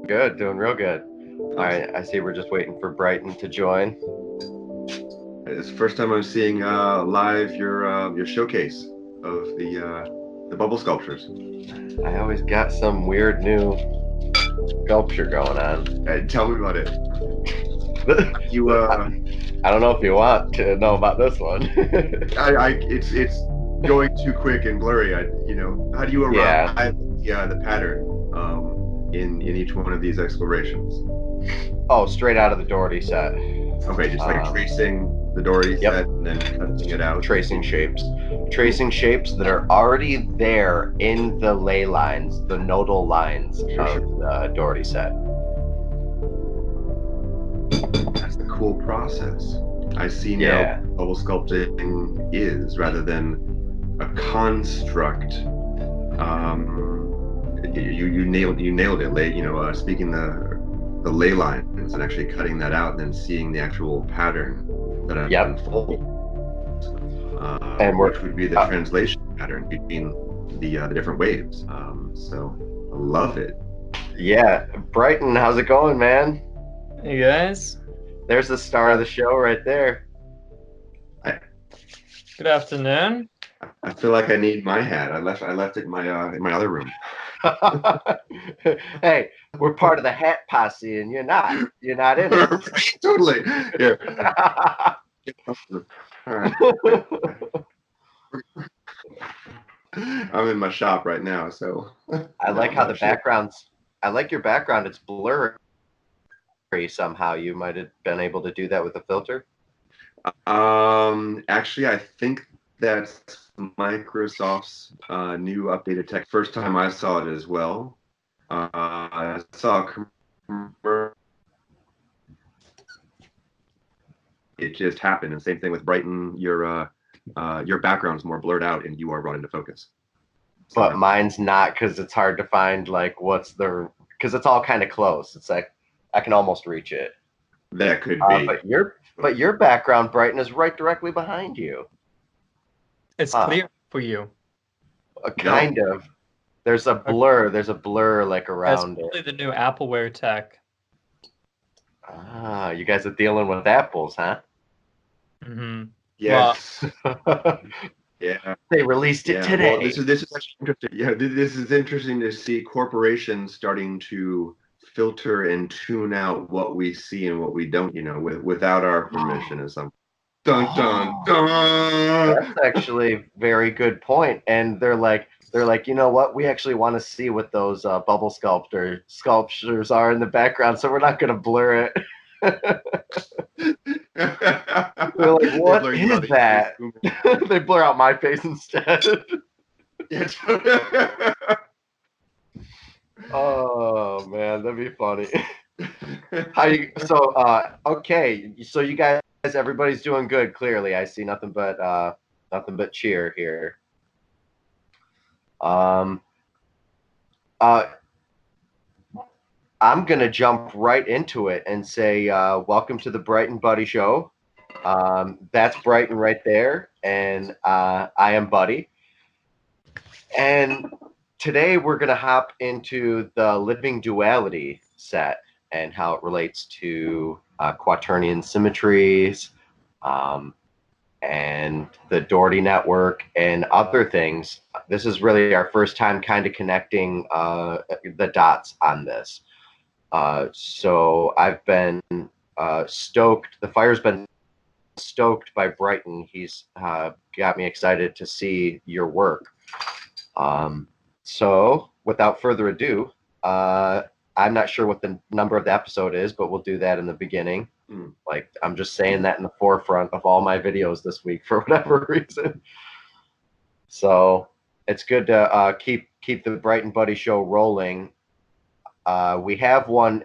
Good, doing real good. All right, I see we're just waiting for Brighton to join. It's the first time I'm seeing live your showcase of the bubble sculptures. I always got some weird new sculpture going on. Tell me about it. You I don't know if you want to know about this one. it's going too quick and blurry. How do you arrive Yeah. at the pattern in each one of these explorations? Oh, straight out of the Dougherty set. Okay, just like tracing the Dougherty Yep. set and then cutting it out. Tracing shapes. Tracing shapes that are already there in the ley lines, the nodal lines of the Dougherty set. That's the cool process. I see now Yeah. bubble sculpting is rather than a construct. You nailed it. Speaking the ley lines and actually cutting that out and then seeing the actual pattern that unfold. And which would be the translation pattern between the different waves. So I love it. Yeah, Brighton, how's it going, man? Hey guys. There's the star of the show right there. Good afternoon. I feel like I need my hat. I left it in my other room. Hey, we're part of the hat posse, and you're not. You're not in it. Totally. Here. All right. I'm in my shop right now, so I like how the background's. I like your background. It's blurry somehow. You might have been able to do that with a filter. Actually, I think that's Microsoft's new updated tech. First time I saw it as well. I saw it just happened, and same thing with Brighton. Your background's more blurred out, and you are brought into focus. But mine's not, because it's hard to find like what's the, because it's all kind of close. It's like I can almost reach it. That could be. But your background, Brighton, is right directly behind you. It's clear for you. Kind of. There's a blur. There's a blur like around it. That's probably the new Appleware tech. You guys are dealing with apples, huh? Mm-hmm. Yes. Well, yeah. They released it today. Well, this is actually interesting. Yeah, this is interesting to see corporations starting to filter and tune out what we see and what we don't, without our permission or something. Dun dun dun. That's actually a very good point. And they're like, you know what? We actually want to see what those bubble sculptures are in the background, so we're not going to blur it. They're like, what is that? They blur out my face instead. Oh man, that'd be funny. Okay, so you guys, everybody's doing good. Clearly, I see nothing but cheer here. I'm gonna jump right into it and say, welcome to the Brighton Buddy Show. That's Brighton right there, and I am Buddy. And today we're gonna hop into the living duality set and how it relates to quaternion symmetries, and the Dougherty network and other things. This is really our first time kind of connecting the dots on this. So I've been stoked. The fire's been stoked by Brighton. He's got me excited to see your work. So without further ado, I'm not sure what the number of the episode is, but we'll do that in the beginning. Like, I'm just saying that in the forefront of all my videos this week for whatever reason. So it's good to keep the Brighton Buddy Show rolling. We have one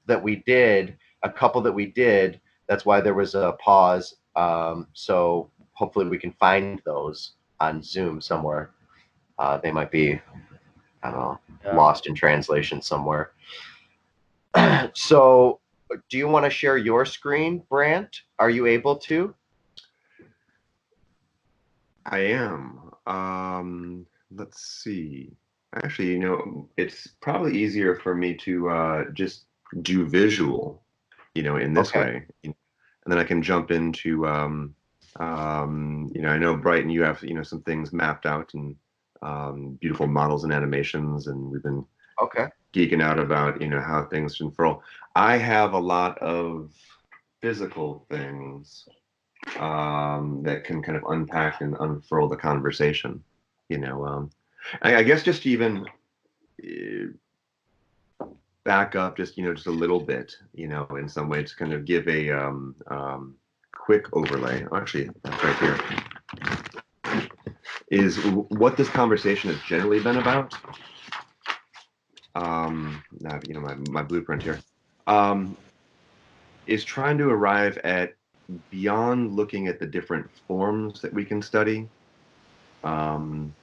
that we did, a couple that we did. That's why there was a pause. So hopefully we can find those on Zoom somewhere. They might be, I don't know, lost in translation somewhere. So do you want to share your screen, Brandt? Are you able to? I am. Let's see. Actually, it's probably easier for me to just do visual, in this Okay. way, and then I can jump into, I know Brighton, you have, some things mapped out and beautiful models and animations, and we've been Okay. geeking out about, how things unfurl. I have a lot of physical things that can kind of unpack and unfurl the conversation, you know. I guess just to even back up just a little bit, in some way to kind of give a quick overlay. Actually, that's right here. Is what this conversation has generally been about. Now, my blueprint here is trying to arrive at beyond looking at the different forms that we can study, um,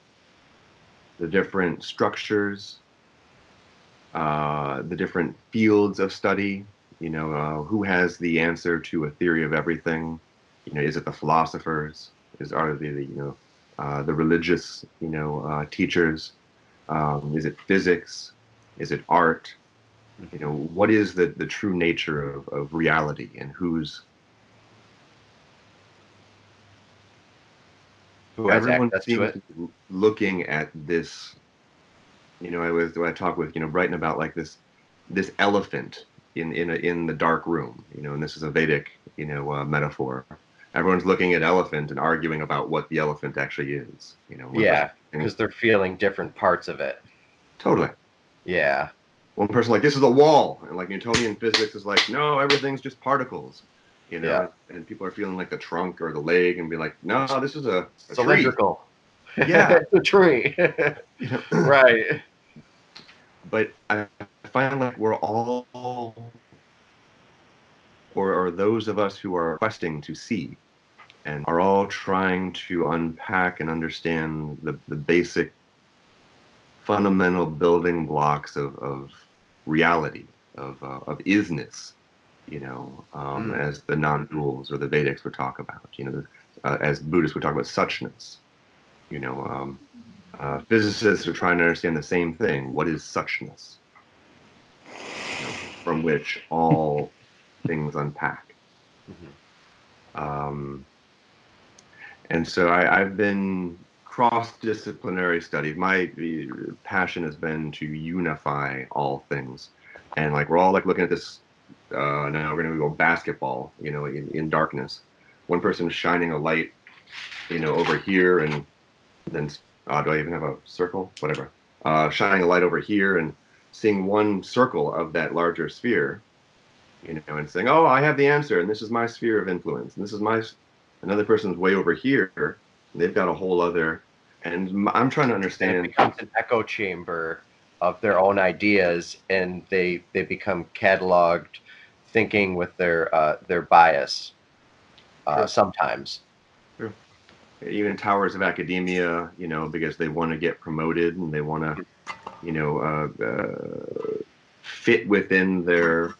the different structures, the different fields of study. Who has the answer to a theory of everything? Is it the philosophers? Are they the religious teachers? Is it physics? Is it art? What is the true nature of reality, and Who has everyone access to seems it? to be looking at this. I talk with Brighton about like this elephant in the dark room, and this is a Vedic metaphor. Everyone's looking at elephant and arguing about what the elephant actually is. One person Yeah, because they're feeling different parts of it. totally. Yeah. One person like this is a wall, and like Newtonian physics is like no, everything's just particles. Yeah. And people are feeling like the trunk or the leg and be like, no, this is a tree. Cylindrical. Yeah. It's a tree. Right. But I find like we're all, or those of us who are questing to see, and are all trying to unpack and understand the basic fundamental building blocks of reality, of isness, as the non-duals or the Vedics would talk about, as Buddhists would talk about suchness. Physicists are trying to understand the same thing. What is suchness? From which all things unpack. And so I've been cross-disciplinary studies. My passion has been to unify all things. And like we're all like looking at this, now we're going to go basketball, in darkness. One person is shining a light, over here, and then do I even have a circle? Whatever. Shining a light over here and seeing one circle of that larger sphere, and saying, "Oh, I have the answer, and this is my sphere of influence, and this is another person's way over here, and they've got a whole other." And I'm trying to And understand. it becomes an echo chamber of their own ideas, and they become cataloged thinking with their bias Sure. sometimes. Sure. Even towers of academia, because they want to get promoted and they want to, fit within their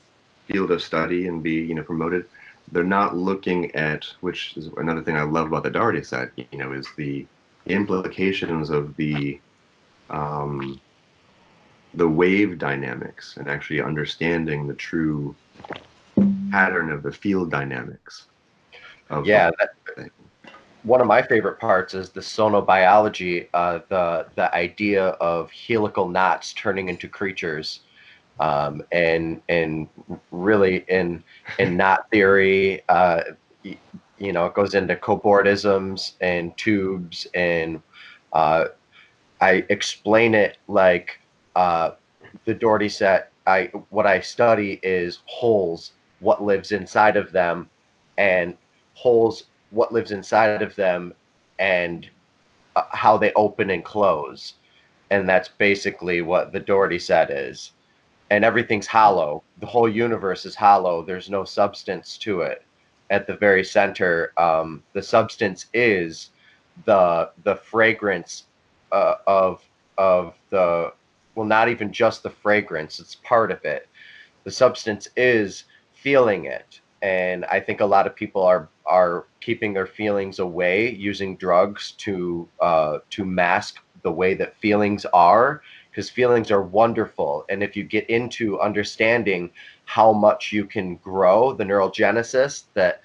field of study and be, promoted. They're not looking at, which is another thing I love about the Dougherty Set, is the implications of the wave dynamics and actually understanding the true pattern of the field dynamics of Yeah, the thing. one of my favorite parts is the sonobiology, the idea of helical knots turning into creatures, and really in knot theory, it goes into cobordisms and tubes, and I explain it like the Dougherty set. What I study is holes, what lives inside of them, and holes, what lives inside of them, and how they open and close. And that's basically what the Dougherty set is. And everything's hollow. The whole universe is hollow. There's no substance to it. At the very center, the substance is the fragrance of the, well, not even just the fragrance. It's part of it. The substance is feeling it. And I think a lot of people are keeping their feelings away, using drugs to mask the way that feelings are, because feelings are wonderful. And if you get into understanding how much you can grow, the neurogenesis that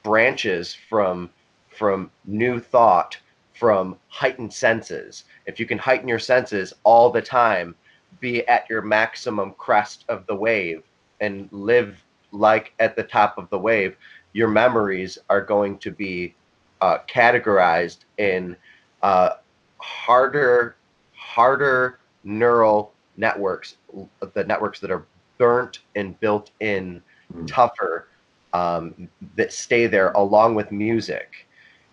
branches from new thought, from heightened senses. If you can heighten your senses all the time, be at your maximum crest of the wave, and live like at the top of the wave, your memories are going to be categorized in uh, harder neural networks, the networks that are burnt and built in tougher, that stay there along with music.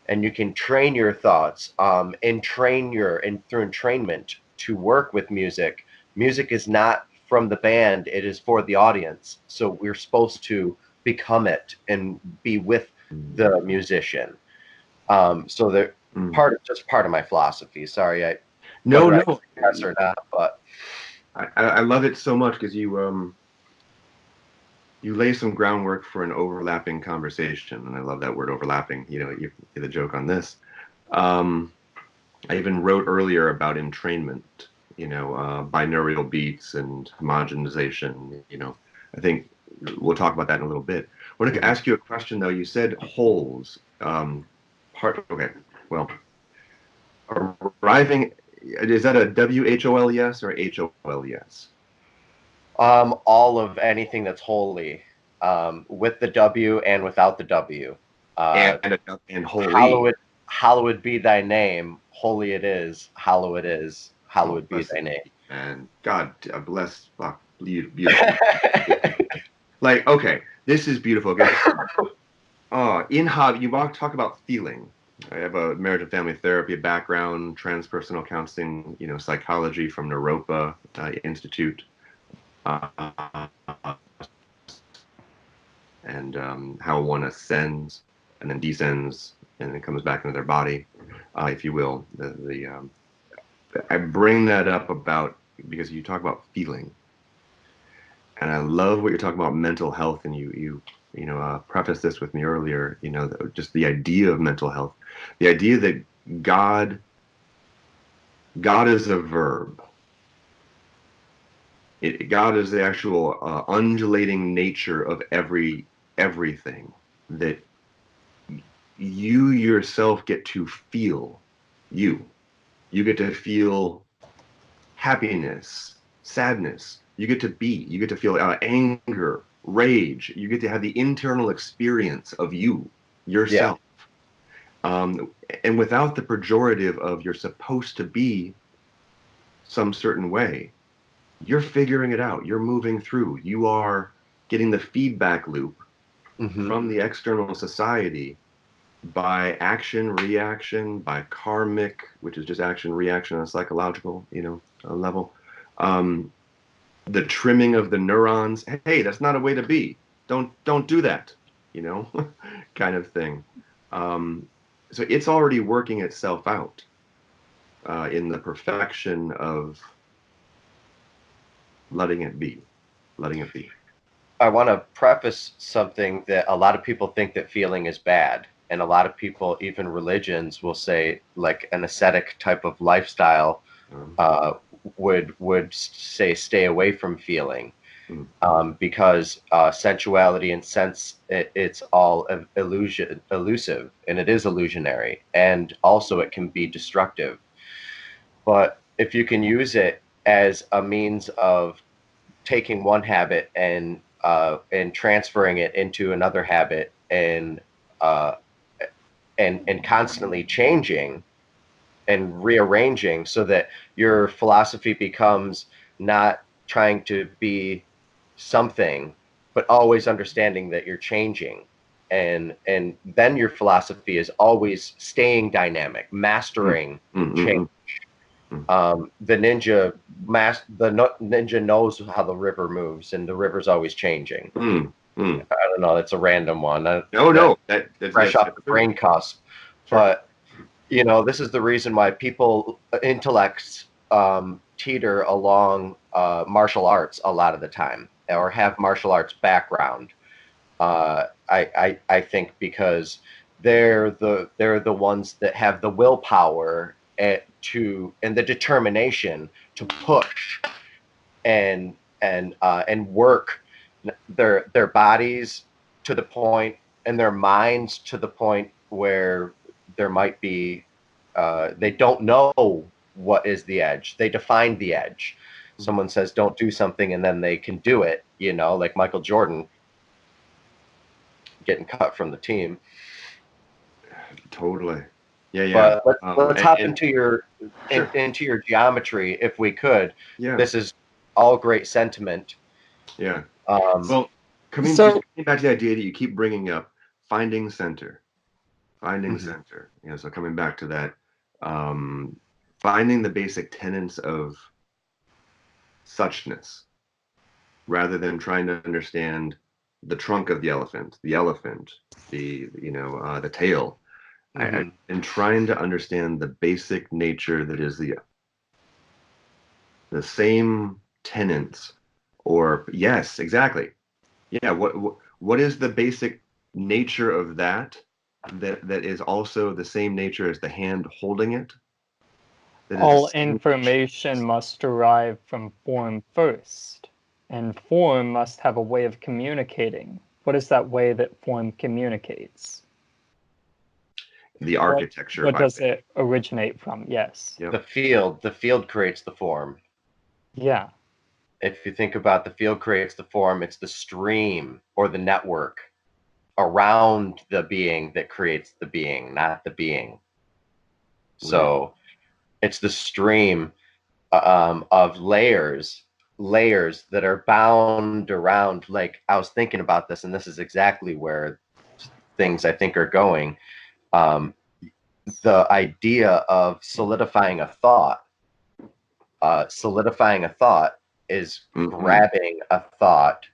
And you can train your thoughts, and through entrainment to work with music. Music is not from the band, it is for the audience. So we're supposed to become it and be with the musician. So they're part of my philosophy. Sorry, whether I yes or not, but I love it so much because you lay some groundwork for an overlapping conversation, and I love that word overlapping. You the joke on this. I even wrote earlier about entrainment, binaural beats and homogenization. I think we'll talk about that in a little bit. I want to ask you a question, though. You said wholes. Okay, well, arriving, is that a WHOL yes or HOL yes? all of anything that's holy, with the W and without the W. And holy. Hallowed be thy name. Holy it is. Hallowed is. Hallowed be thy name. And God bless. Beautiful. Like, okay, this is beautiful. In Hobby, you talk about feeling. I have a marriage and family therapy background, transpersonal counseling, psychology from Naropa Institute, and how one ascends and then descends and then comes back into their body, if you will. I bring that up because you talk about feeling, and I love what you're talking about mental health, and you prefaced this with me earlier. Just the idea of mental health, the idea that God is a verb. God is the actual undulating nature of everything, that you yourself get to feel. You get to feel happiness, sadness. You get to feel anger, rage. You get to have the internal experience of yourself. And without the pejorative of you're supposed to be some certain way, you're figuring it out. You're moving through. You are getting the feedback loop from the external society by action, reaction, by karmic, which is just action, reaction on a psychological, level. The trimming of the neurons. Hey, that's not a way to be. Don't do that, kind of thing. So it's already working itself out in the perfection of letting it be. I want to preface something that a lot of people think that feeling is bad. And a lot of people, even religions, will say like an ascetic type of lifestyle would say stay away from feeling, because sensuality and sense, it's all elusive, and it is illusionary, and also it can be destructive. But if you can use it as a means of taking one habit and transferring it into another habit, and constantly changing and rearranging, so that your philosophy becomes not trying to be something, but always understanding that you're changing. And then your philosophy is always staying dynamic, mastering change. The ninja knows how the river moves, and the river's always changing. I don't know. That's a random one. That's fresh off the brain cusp. Sure. But this is the reason why people intellects teeter along martial arts a lot of the time, or have martial arts background. I think because they're the ones that have the willpower and the determination to push and work their bodies to the point and their minds to the point where there might be they don't know what is the edge. They define the edge. Someone says don't do something and then they can do it, like Michael Jordan getting cut from the team. Totally. Yeah. But let's hop into Sure. into your geometry if we could. Yeah. This is all great sentiment. Yeah. Well, coming back to the idea that you keep bringing up, finding center. So coming back to that, finding the basic tenets of suchness, rather than trying to understand the trunk of the elephant, the tail, and trying to understand the basic nature that is the same tenets, or yes, exactly. Yeah, what is the basic nature of that is also the same nature as the hand holding it? All information must derive from form first, and form must have a way of communicating. What is that way that form communicates? The architecture. What does it originate from? Yes. Yep. The field creates the form. Yeah. If you think about the field creates the form, it's the stream or the network around the being that creates the being, not the being. So it's the stream of layers that are bound around. Like, I was thinking about this, and this is exactly where things I think are going. The idea of solidifying a thought is grabbing a thought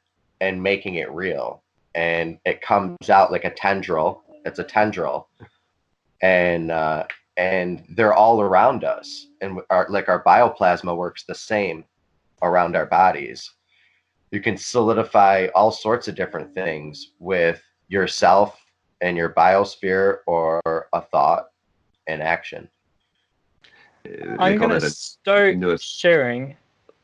and making it real, and it comes out like a tendril. It's a tendril, and they're all around us, and our bioplasma works the same around our bodies. You can solidify all sorts of different things with yourself and your biosphere, or a thought and action. I'm going to start sharing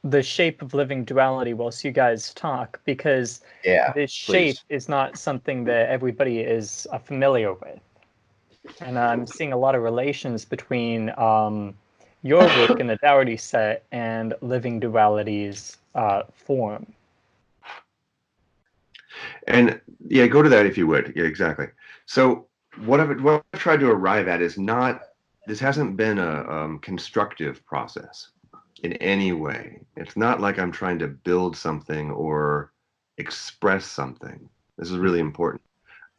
the shape of living duality whilst you guys talk, because this shape is not something that everybody is familiar with. And I'm seeing a lot of relations between your work in the Dougherty Set and living duality's form. And yeah, go to that if you would. Yeah, exactly. So what I've tried to arrive at is this hasn't been a constructive process in any way. It's not like I'm trying to build something or express something. This is really important.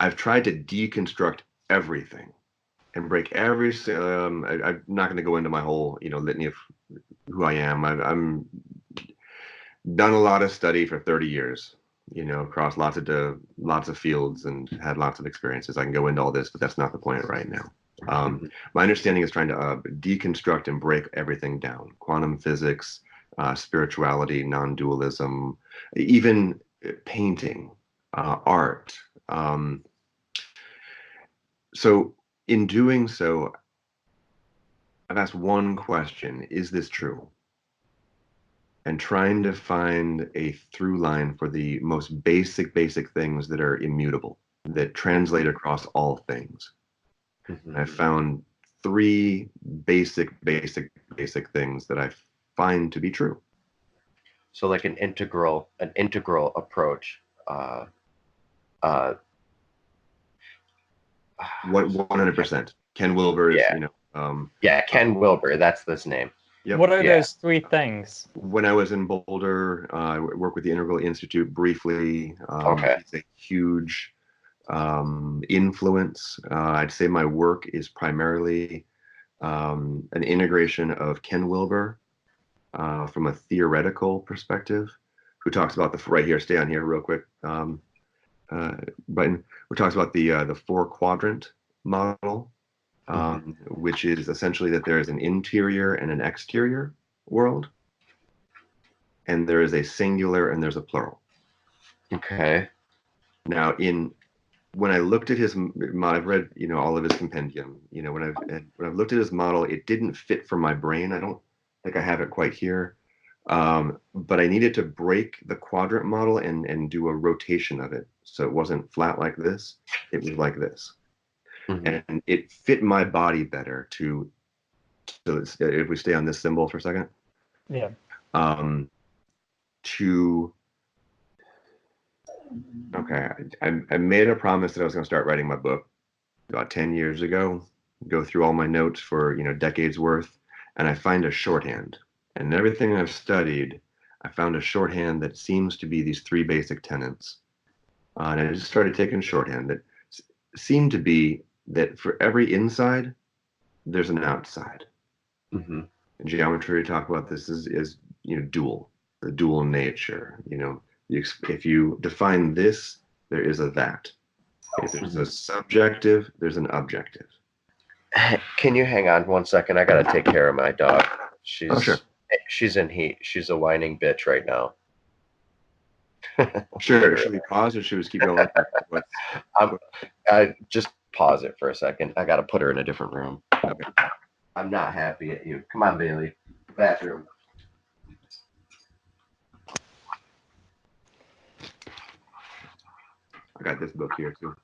I've tried to deconstruct everything and break every. I'm not going to go into my whole litany of who I am. I'm done a lot of study for 30 years. Across lots of fields and had lots of experiences. I can go into all this, but that's not the point right now. My understanding is trying to deconstruct and break everything down: quantum physics, spirituality, non-dualism, even painting, art. So in doing so, I've asked one question: is this true? And trying to find a through line for the most basic things that are immutable, that translate across all things. I found 3 basic things that I find to be true. So like an integral approach. What 100%. Ken Wilber is, Ken Wilber, that's this name. Yep. What are those 3 things? When I was in Boulder, I worked with the Integral Institute briefly. It's a huge influence. I'd say my work is primarily an integration of Ken Wilber from a theoretical perspective, who talks about right here, stay on here real quick, Brighton, who talks about the 4-quadrant model. Which is essentially that there is an interior and an exterior world, and there is a singular and there's a plural. Okay. Now, in when I looked at his, I've read, all of his compendium. When I've looked at his model, it didn't fit for my brain. I don't think I have it quite here. But I needed to break the quadrant model and do a rotation of it. So it wasn't flat like this. It was like this. Mm-hmm. And it fit my body better so if we stay on this symbol for a second. Yeah. Okay, I made a promise that I was going to start writing my book about 10 years ago, go through all my notes for, decades worth, and I find a shorthand. And everything I've studied, I found a shorthand that seems to be these three basic tenets. And I just started taking shorthand that seemed to be that for every inside, there's an outside. Mm-hmm. In geometry, we talk about this as dual, the dual nature. If you define this, there is a that. If there's a subjective, there's an objective. Can you hang on 1 second? I gotta take care of my dog. She's in heat. She's a whining bitch right now. Sure. Should we pause or should we just keep going? Just pause it for a second. I gotta put her in a different room. Okay. I'm not happy at you. Come on, Bailey. Bathroom. I got this book here too.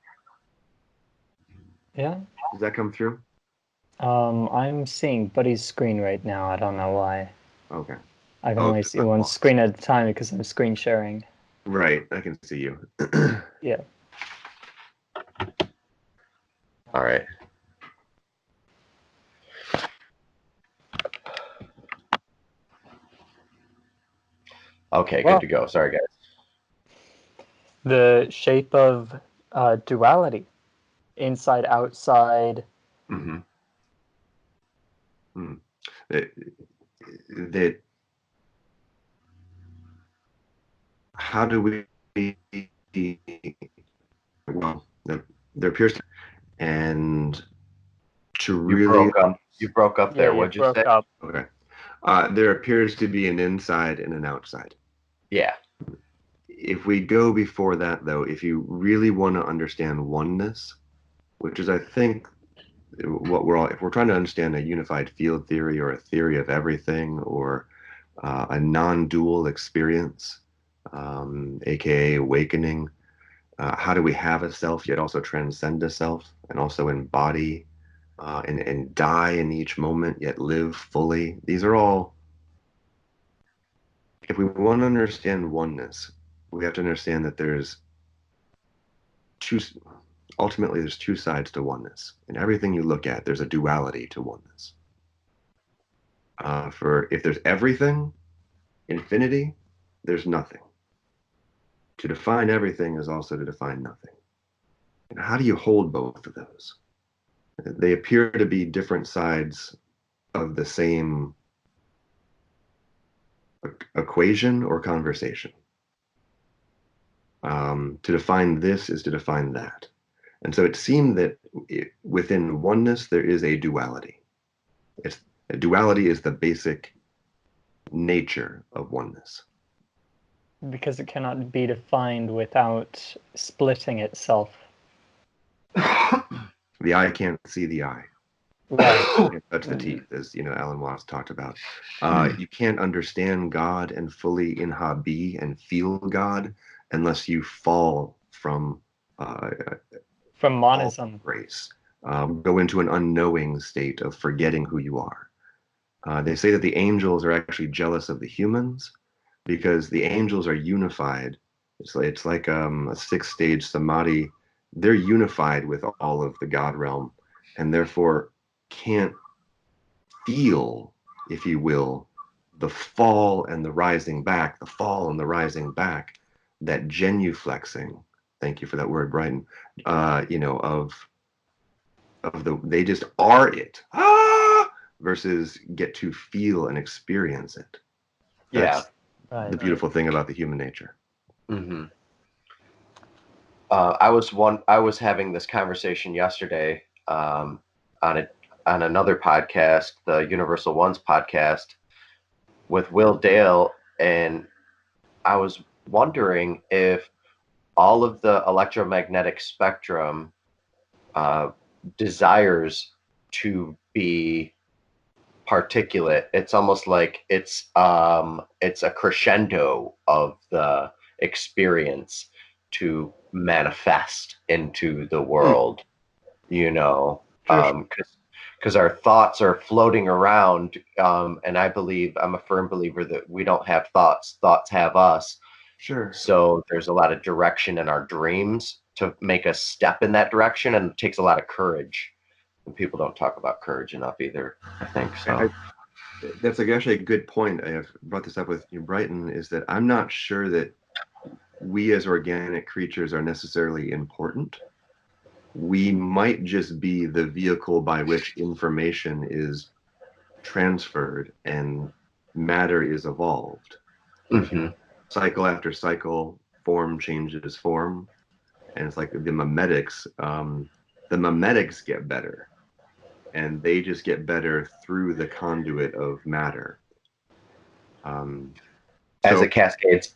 Yeah. Does that come through? I'm seeing Buddy's screen right now. I don't know why. Okay. I can only see one screen at a time because I'm screen sharing. Right. I can see you. Yeah. All right. Okay, good to go. Sorry, guys. The shape of duality, inside, outside. Mm-hmm. That how do we there appears to, and to really you broke up there. What'd you say? Up. Okay. There appears to be an inside and an outside. Yeah. If we go before that, though, if you really want to understand oneness, which is, I think, if we're trying to understand a unified field theory or a theory of everything or a non-dual experience, aka awakening, how do we have a self yet also transcend a self and also embody and die in each moment yet live fully? These are all, if we want to understand oneness, we have to understand that there's two sides to oneness. In everything you look at, there's a duality to oneness. For if there's everything, infinity, there's nothing. To define everything is also to define nothing. And how do you hold both of those? They appear to be different sides of the same equation or conversation. To define this is to define that. And so it seemed that within oneness, there is a duality. A duality is the basic nature of oneness. Because it cannot be defined without splitting itself. The eye can't see the eye. Right. You can't touch the teeth, as Alan Watts talked about. You can't understand God and fully inhabit and feel God unless you fall from monism, grace. Go into an unknowing state of forgetting who you are. They say that the angels are actually jealous of the humans because the angels are unified. It's like a 6-stage samadhi. They're unified with all of the God realm and therefore can't feel, if you will, the fall and the rising back, that genuflexing. Thank you for that word, Brighton. They just are it. Versus get to feel and experience it. That's the beautiful thing about the human nature. Mm-hmm. I was having this conversation yesterday on another podcast, the Universal Ones podcast, with Will Dale, and I was wondering if all of the electromagnetic spectrum desires to be particulate. It's almost like it's a crescendo of the experience to manifest into the world, you know, because our thoughts are floating around, and I'm a firm believer that we don't have thoughts have us. Sure. So there's a lot of direction in our dreams to make us step in that direction, and it takes a lot of courage. And people don't talk about courage enough either, I think. So that's actually a good point. I have brought this up with you, Brighton, is that I'm not sure that we as organic creatures are necessarily important. We might just be the vehicle by which information is transferred and matter is evolved. Mm-hmm. Cycle after cycle, form changes form, and it's like the mimetics. The mimetics get better, and they just get better through the conduit of matter. As it cascades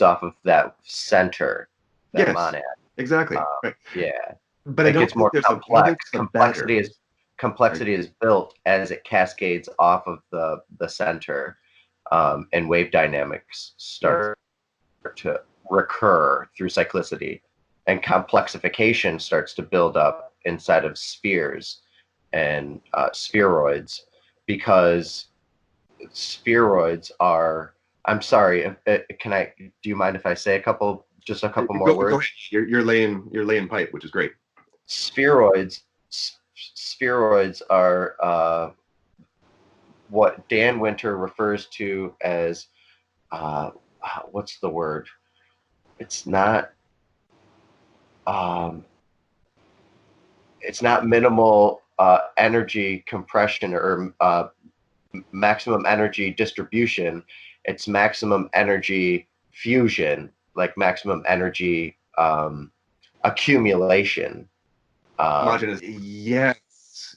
off of that center, that monad. Exactly. Right. Yeah, but it gets more complex. Complexity is built as it cascades off of the center, and wave dynamics start to recur through cyclicity, and complexification starts to build up inside of spheres and spheroids, because spheroids are. I'm sorry. Do you mind if I say a couple more words? Go ahead. You're laying pipe, which is great. Spheroids are what Dan Winter refers to as what's the word? It's not minimal energy compression or maximum energy distribution. It's maximum energy fusion, like maximum energy accumulation. Yes,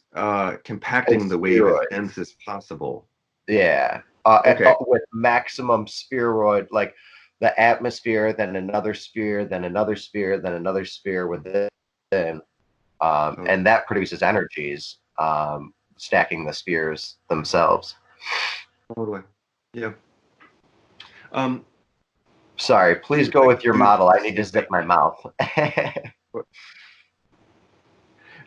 compacting the wave as dense as possible. Yeah, with maximum spheroid, like the atmosphere, then another sphere, then another sphere, then another sphere within, and that produces energies, stacking the spheres themselves. Totally. Yeah. Sorry, please go with your model. I need to zip my mouth. I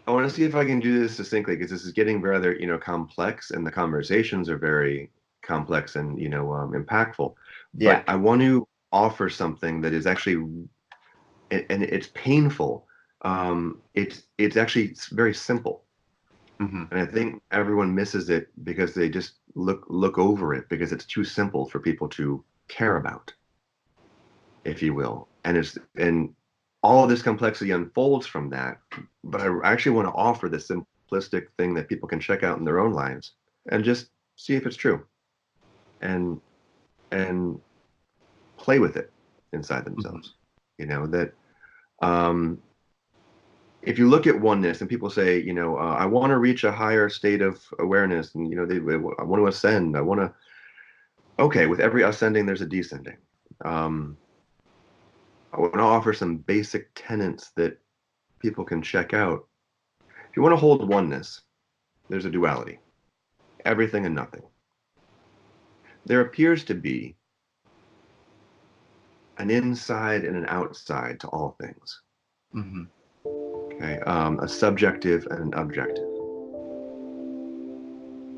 want to see if I can do this succinctly, because this is getting rather, complex, and the conversations are very complex and, impactful. Yeah. But I want to offer something that is actually, and it's painful. It's actually very simple. Mm-hmm. And I think everyone misses it because they just look over it because it's too simple for people to care about, if you will. And all of this complexity unfolds from that. But I actually want to offer this simplistic thing that people can check out in their own lives and just see if it's true, and play with it inside themselves. That if you look at oneness and people say, I want to reach a higher state of awareness, and I want to ascend. Okay, with every ascending, there's a descending. I want to offer some basic tenets that people can check out. If you want to hold oneness, there's a duality, everything and nothing. There appears to be an inside and an outside to all things. Mm-hmm. Okay, a subjective and an objective.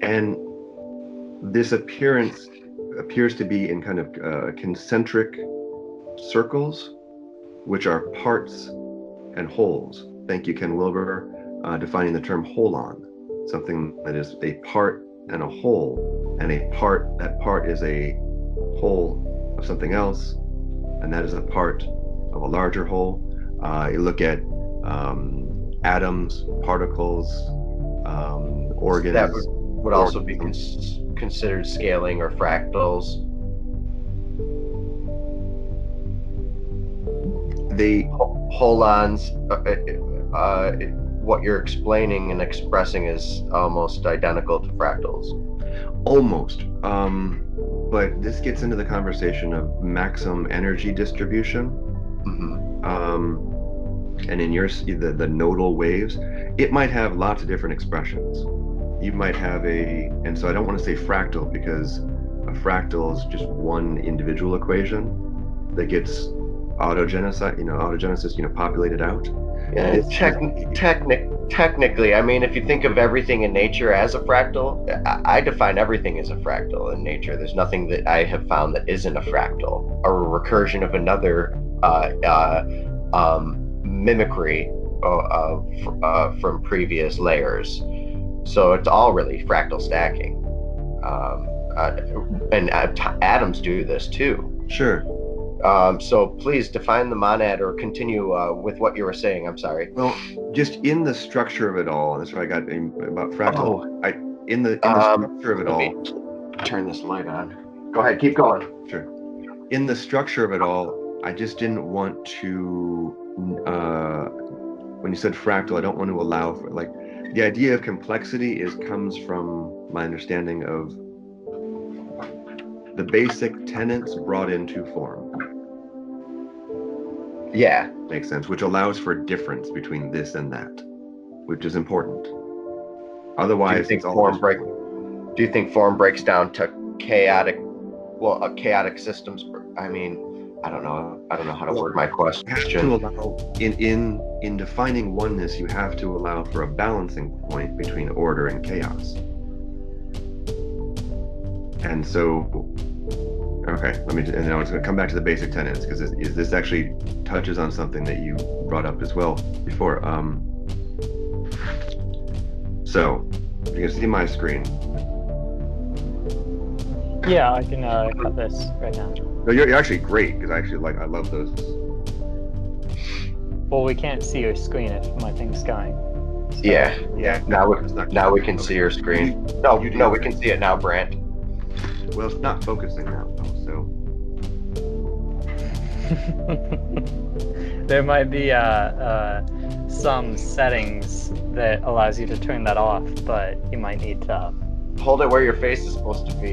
And this appears to be in kind of concentric circles, which are parts and wholes. Thank you, Ken Wilber, defining the term holon, something that is a part and a whole, and that part is a whole of something else, and that is a part of a larger whole. You look at atoms, particles, organs. That would also be considered scaling or fractals. The holons, what you're explaining and expressing is almost identical to fractals. Almost. But this gets into the conversation of maximum energy distribution. And in yours, the nodal waves, it might have lots of different expressions. You might have and so I don't want to say fractal, because a fractal is just one individual equation that gets autogenesis, populated out. Yeah, technically, I mean, if you think of everything in nature as a fractal, I define everything as a fractal in nature. There's nothing that I have found that isn't a fractal or a recursion of another mimicry from previous layers. So it's all really fractal stacking. And atoms do this too. Sure. So please define the monad, or continue with what you were saying. I'm sorry. Well, just in the structure of it all, that's what I got about fractal. In the structure of it all. Turn this light on. Go ahead, keep going. Sure. In the structure of it all, I just didn't want to. When you said fractal, I don't want to allow for the idea of complexity comes from my understanding of the basic tenets brought into form. Yeah, makes sense, which allows for difference between this and that, which is important. Otherwise, do you think form breaks down to chaotic systems? I mean, I don't know how to word my question. In defining oneness, you have to allow for a balancing point between order and chaos. And so, okay, and then I was going to come back to the basic tenets, because this actually touches on something that you brought up as well before. So, you can see my screen. Yeah, I can cut this right now. No, you're actually great, because I love those. Well, we can't see your screen if my thing's going. So. Yeah. Now we can see your screen. No, we can see it now, Brandt. Well, it's not focusing now, so. There might be some settings that allows you to turn that off, but you might need to hold it where your face is supposed to be.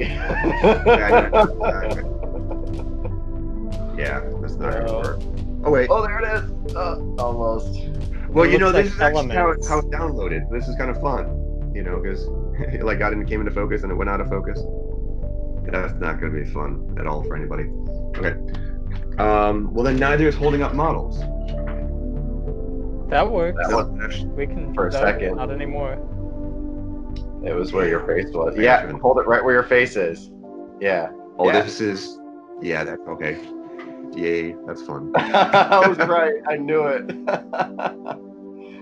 Yeah, that's not gonna work. Oh wait. Oh, there it is. Almost. Well, this is actually how it's downloaded. This is kind of fun, because it came into focus and it went out of focus. That's not going to be fun at all for anybody. Okay. Well, then neither is holding up models. That works. We can for a second. Not anymore. It was where your face was. Yeah, hold it right where your face is. Yeah. Oh, yeah. This is. Yeah, that's okay. Yay, that's fun. I was right. I knew it.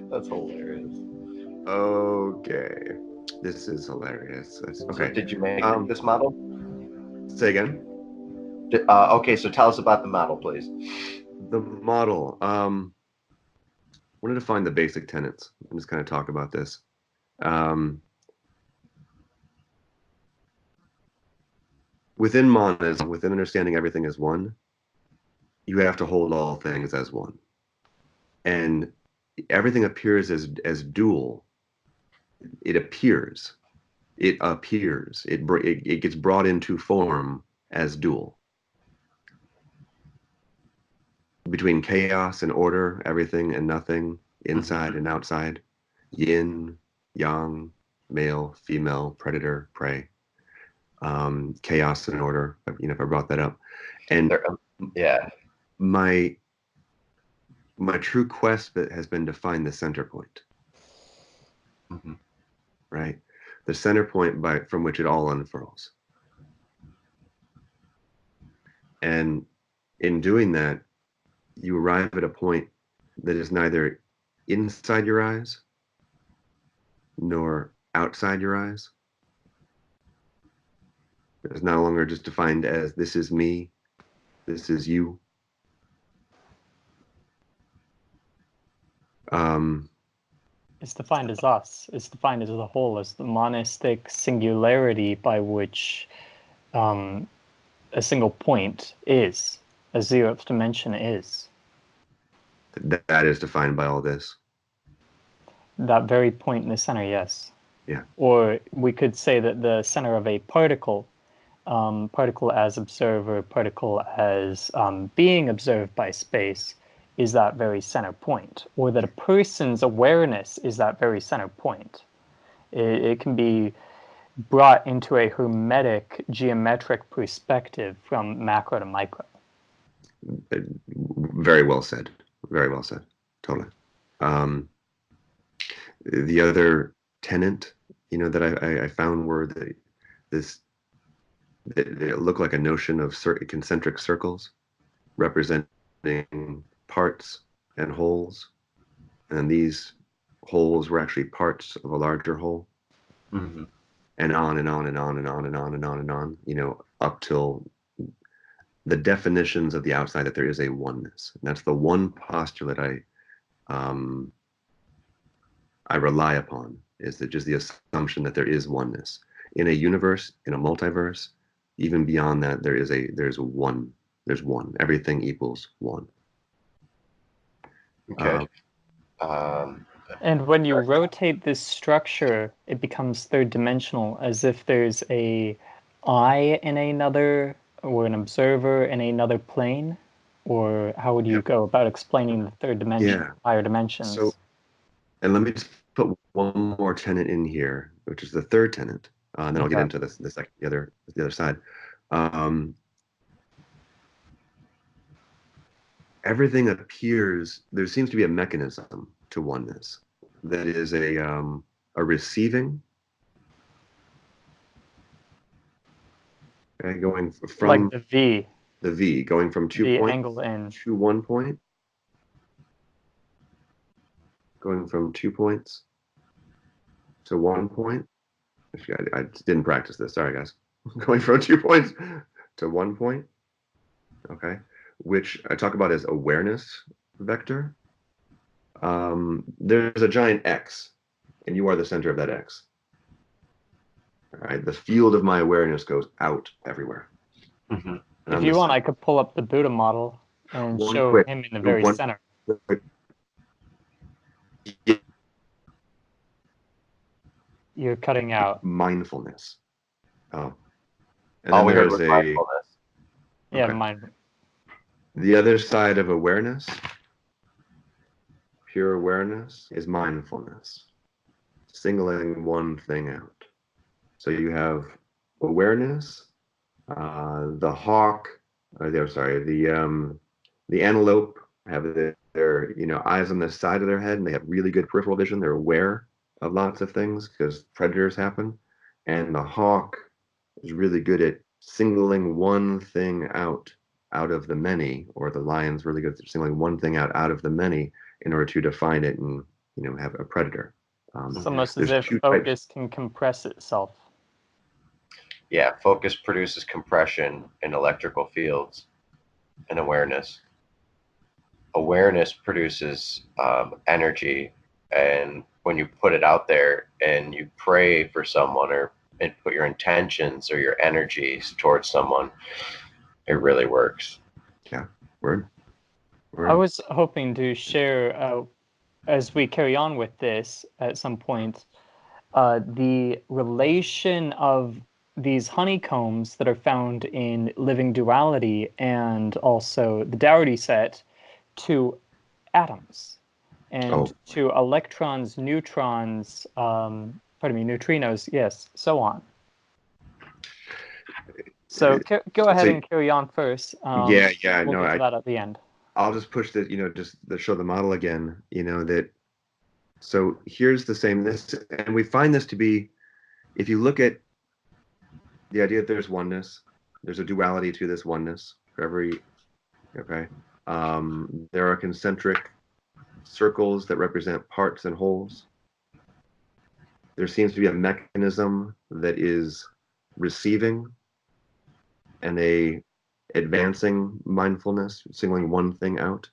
That's hilarious. Okay. This is hilarious. Okay. So did you make this model? Say again. Okay, so tell us about the model, please. The model. Wanted to find the basic tenets and just kind of talk about this. Within monism, within understanding everything as one, you have to hold all things as one. And everything appears as dual. It appears. It gets brought into form as dual. Between chaos and order, everything and nothing, inside and outside, yin, yang, male, female, predator, prey, chaos and order, if I brought that up. And yeah, my true quest has been to find the center point. Mm-hmm. Right? The center point from which it all unfurls. And in doing that, you arrive at a point that is neither inside your eyes nor outside your eyes. It's no longer just defined as this is me, this is you. It's defined as us. It's defined as the whole, as the monistic singularity by which a single point is, a zeroth dimension is. That is defined by all this. That very point in the center, yes. Yeah. Or we could say that the center of a particle, particle as observer, particle as being observed by space, is that very center point, or that a person's awareness is that very center point. It can be brought into a hermetic geometric perspective from macro to micro. Very well said. Very well said. Totally. The other tenet, that I found were it looked like a notion of concentric circles representing parts and wholes, and these holes were actually parts of a larger whole, and on and on and on and on and on and on and on, up till the definitions of the outside that there is a oneness. And that's the one postulate I rely upon, is that just the assumption that there is oneness in a universe, in a multiverse. Even beyond that, there's one. Everything equals one. Okay. And when you rotate this structure, it becomes third dimensional, as if there's a I in another, or an observer in another plane. Or how would you go about explaining the third dimension, higher dimensions? So, and let me just put one more tenet in here, which is the third tenet. And then I'll get into the other side. Everything appears, there seems to be a mechanism to oneness that is a receiving, okay, going from like the V, going from 2 points angle in to 1 point, going from 2 points to 1 point. Actually, I didn't practice this. Sorry, guys. Going from 2 points to 1 point. Okay, which I talk about as awareness vector. There's a giant X, and you are the center of that X. All right, the field of my awareness goes out everywhere. If you want, I could pull up the Buddha model and show him in the very center. You're cutting out. Mindfulness. Oh. And all then we heard was there's mindfulness. Yeah, mindfulness. The other side of awareness, pure awareness, is mindfulness. Singling one thing out. So you have awareness, the hawk, the antelope have their eyes on the side of their head, and they have really good peripheral vision. They're aware of lots of things because predators happen. And the hawk is really good at singling one thing out of the many, or the lion's really good at singling one thing out of the many in order to define it and have a predator. It's almost as if focus can compress itself. Yeah, focus produces compression in electrical fields and awareness. Awareness produces energy, and when you put it out there and you pray for someone and put your intentions or your energies towards someone, it really works. Yeah, word. I was hoping to share, as we carry on with this at some point, the relation of these honeycombs that are found in living duality and also the Dougherty set to atoms and to electrons, neutrons, neutrinos, yes, so on. So go ahead and carry on first. We'll get to that at the end. I'll just push the, just to show the model again, that, so here's the sameness, and we find this to be, if you look at the idea that there's oneness, there's a duality to this oneness for every, okay, there are concentric circles that represent parts and wholes. There seems to be a mechanism that is receiving and a advancing mindfulness, singling one thing out.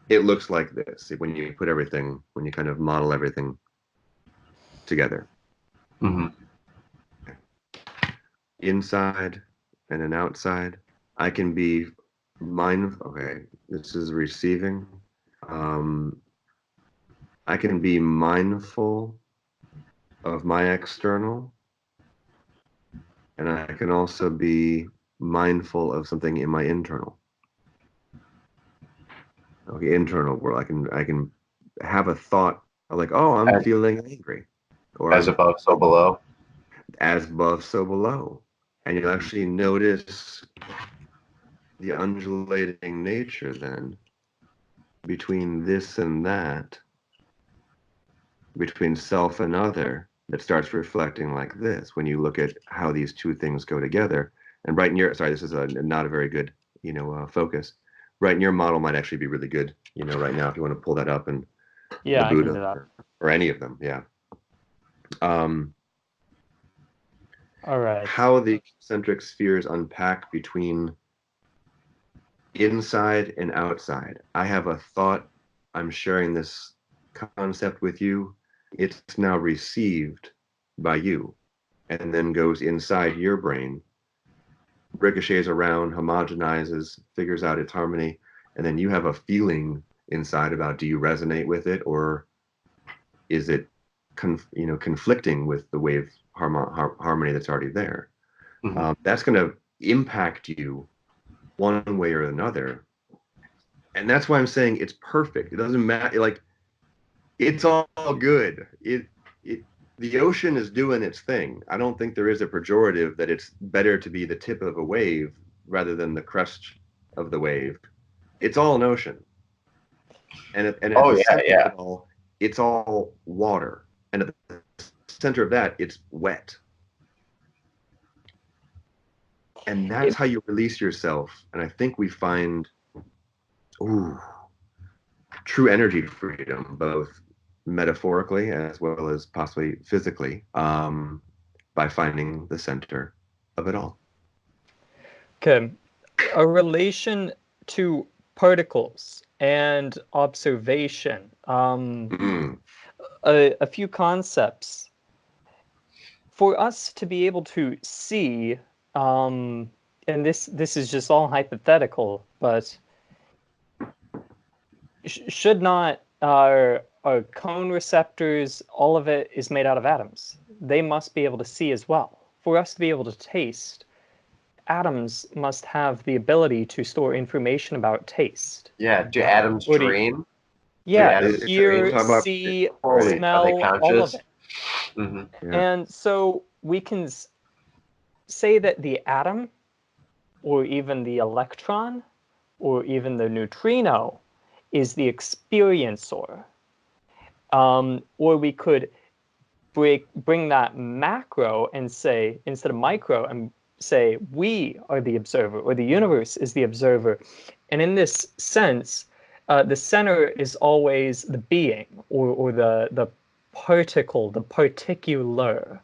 It looks like this when you put everything, when you kind of model everything together. Inside and an outside. I can be mindful. Okay, this is receiving. I can be mindful of my external, and I can also be mindful of something in my internal. Okay, internal world. I can have a thought like, oh, I'm feeling angry, or as above, so below. As above, so below, and you'll actually notice the undulating nature then between this and that, between self and other, that starts reflecting like this when you look at how these two things go together. And right in your, sorry, this is not a very good, focus. Right in your model might actually be really good, right now, if you want to pull that up, and yeah, the Buddha or any of them. Yeah. All right. How the concentric spheres unpack between inside and outside. I have a thought. I'm sharing this concept with you. It's now received by you and then goes inside your brain, ricochets around, homogenizes, figures out its harmony, and then you have a feeling inside about, do you resonate with it, or is it conflicting with the wave harmony that's already there? Mm-hmm. That's going to impact you one way or another, and that's why I'm saying it's perfect. It doesn't matter. Like, it's all good. The ocean is doing its thing. I don't think there is a pejorative that it's better to be the tip of a wave rather than the crest of the wave. It's all an ocean, and at the center of it all, it's all water, and at the center of that, it's wet. And that's how you release yourself. And I think we find true energy freedom, both metaphorically as well as possibly physically, by finding the center of it all. Okay. A relation to particles and observation. A few concepts. For us to be able to see, and this is just all hypothetical, but should not our cone receptors, all of it is made out of atoms. They must be able to see as well. For us to be able to taste, atoms must have the ability to store information about taste. Yeah, do atoms dream? Yeah, hear, see, smell, all of it. Mm-hmm. Yeah. And so we can say that the atom, or even the electron, or even the neutrino, is the experiencer. Or we could bring that macro and say, instead of micro, and say we are the observer, or the universe is the observer. And in this sense, the center is always the being, or the particle, the particular.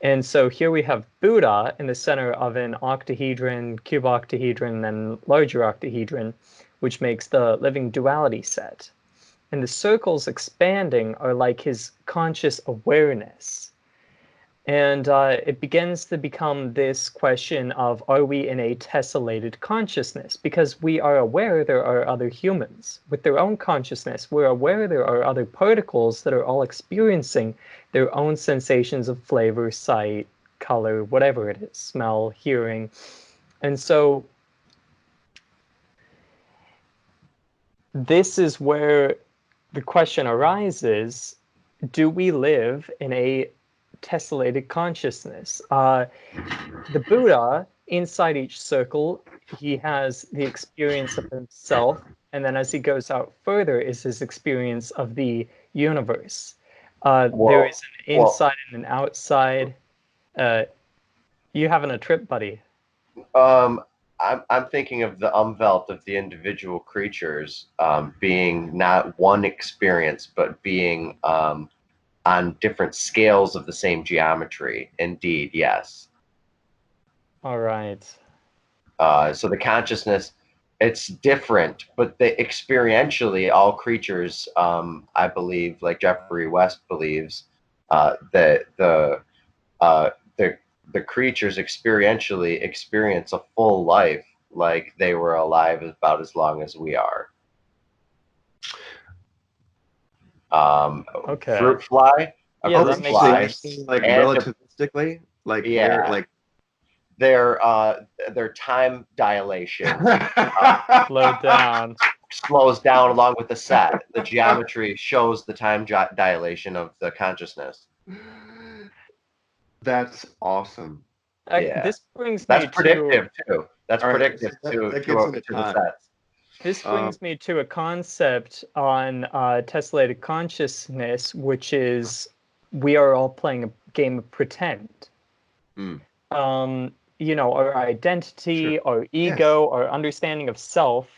And so here we have Buddha in the center of an octahedron, cube octahedron, and larger octahedron, which makes the living duality set. And the circles expanding are like his conscious awareness. And it begins to become this question of, are we in a tessellated consciousness? Because we are aware there are other humans with their own consciousness. We're aware there are other particles that are all experiencing their own sensations of flavor, sight, color, whatever it is, smell, hearing. And so this is where the question arises, do we live in a tessellated consciousness? The Buddha, inside each circle, he has the experience of himself, and then as he goes out further is his experience of the universe. There is an inside and an outside. You having a trip, buddy? I'm thinking of the umwelt of the individual creatures being not one experience, but being on different scales of the same geometry. Indeed, yes. All right. So the consciousness, it's different, but experientially, all creatures, I believe, like Jeffrey West believes, that the creatures experientially experience a full life, like they were alive about as long as we are. Okay. Fruit fly. Yeah, that makes sense. Like relativistically, like yeah, like their time dilation slowed down. slows down along with the set. The geometry shows the time dilation of the consciousness. That's awesome. Yeah. This brings That's me predictive to, too. That's predictive to the sets. This brings me to a concept on tessellated consciousness, which is we are all playing a game of pretend. You know, our identity, our ego, our understanding of self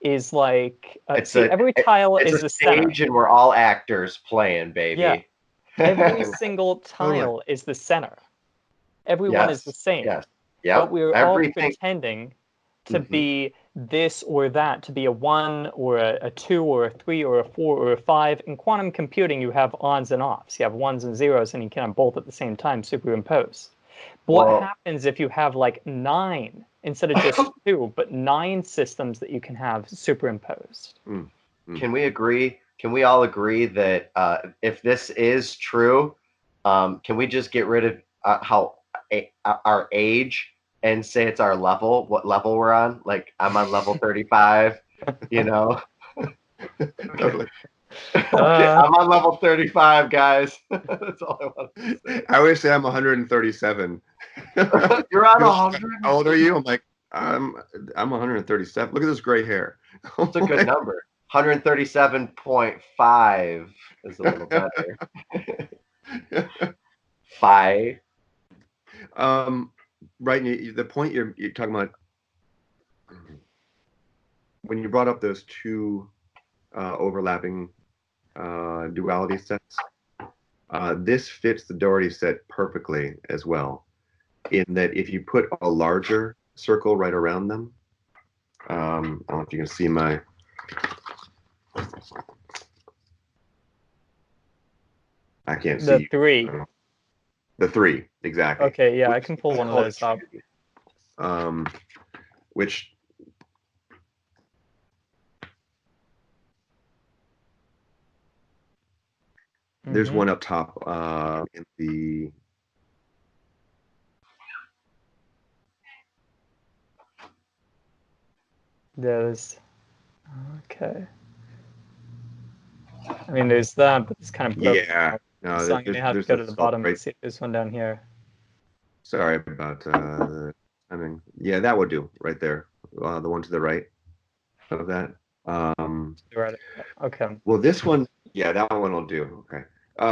is like every tile is a stage, and we're all actors playing, baby. Yeah. Every single tile is the center. Everyone is the same. Yes. Yeah. But we're all pretending to be this or that, to be a 1 or a 2 or a 3 or a 4 or a 5. In quantum computing, you have ons and offs. You have ones and zeros, and you can have both at the same time superimposed. But what happens if you have like 9 instead of just 2, but 9 systems that you can have superimposed? Can we agree? Can we all agree that if this is true, can we just get rid of our age and say it's our level, what level we're on? Like, I'm on level 35, you know? Totally. Okay, I'm on level 35, guys. That's all I want to say. I always say I'm 137. You're on 100? How old are you? I'm like, I'm 137. Look at this gray hair. It's a good number. 137.5 is a little better. 5. Right, the point you're talking about, when you brought up those 2 overlapping duality sets, this fits the Dougherty set perfectly as well, in that if you put a larger circle right around them, I don't know if you can see my... I can't see. The 3. The 3, exactly. Okay, yeah, I can pull one of those up. Which there's one up top in the okay. I mean, there's that, but it's kind of broken. Yeah. No, so I'm gonna have to go to the bottom and see this one down here. Sorry about the timing. Yeah, that would do right there. The one to the right of that. Right. Okay. Well, this one, yeah, that one will do. Okay.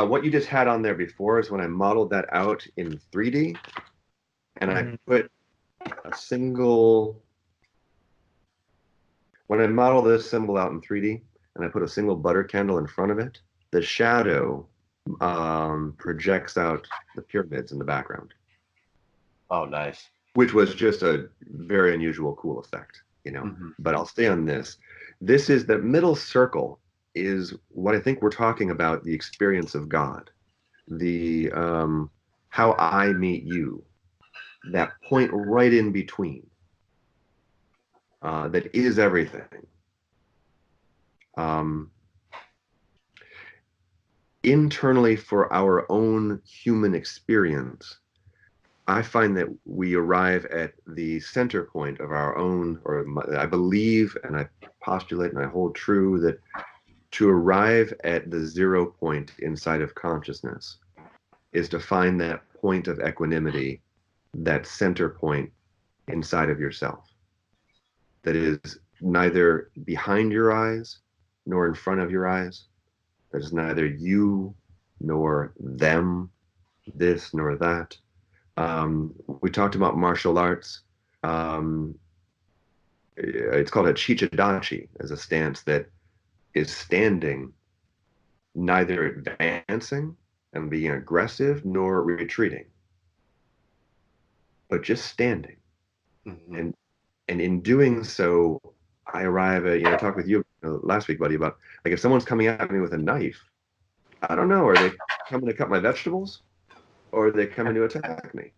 What you just had on there before is when I modeled that out in 3D, and I put a single. When I model this symbol out in 3D, and I put a single butter candle in front of it, the shadow projects out the pyramids in the background. Oh, nice. Which was just a very unusual, cool effect, you know. But I'll stay on this. This is the middle circle is what I think we're talking about, the experience of God. The how I meet you. That point right in between. That is everything. Internally, for our own human experience, I find that we arrive at the center point of our own, I believe and I postulate and I hold true that to arrive at the 0 point inside of consciousness is to find that point of equanimity, that center point inside of yourself. That is neither behind your eyes nor in front of your eyes. That is neither you nor them, this nor that. We talked about martial arts. It's called a chichadachi, as a stance that is standing, neither advancing and being aggressive nor retreating, but just standing. And in doing so, I arrive at, I talked with you last week, buddy, about like if someone's coming at me with a knife, I don't know, are they coming to cut my vegetables or are they coming to attack me?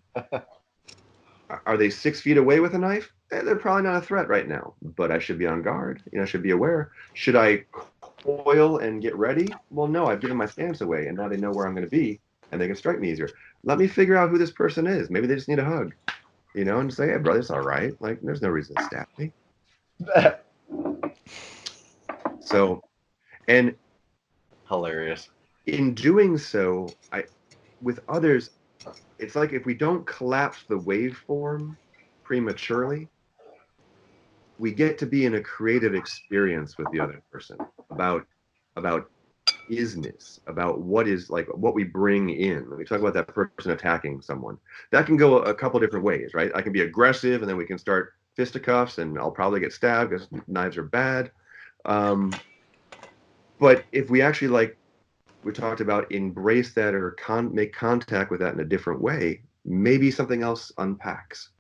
Are they 6 feet away with a knife? They're probably not a threat right now, but I should be on guard. I should be aware. Should I coil and get ready? Well, no, I've given my stance away and now they know where I'm going to be and they can strike me easier. Let me figure out who this person is. Maybe they just need a hug, and say, hey, brother, it's all right. Like, there's no reason to stab me. So, and hilarious. In doing so, with others, it's like if we don't collapse the waveform prematurely, we get to be in a creative experience with the other person about isness, about what is like what we bring in. When we talk about that person attacking someone, that can go a couple different ways, right? I can be aggressive, and then we can start fisticuffs, and I'll probably get stabbed because knives are bad. But if we actually we talked about embrace that or make contact with that in a different way, maybe something else unpacks.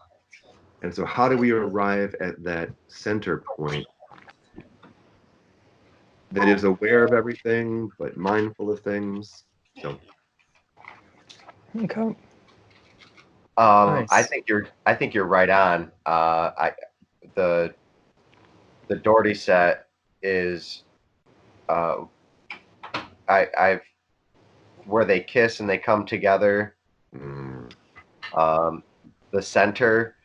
And so how do we arrive at that center point that is aware of everything but mindful of things? So okay. Nice. I think you're right on. The Dougherty Set is I've where they kiss and they come together. The center.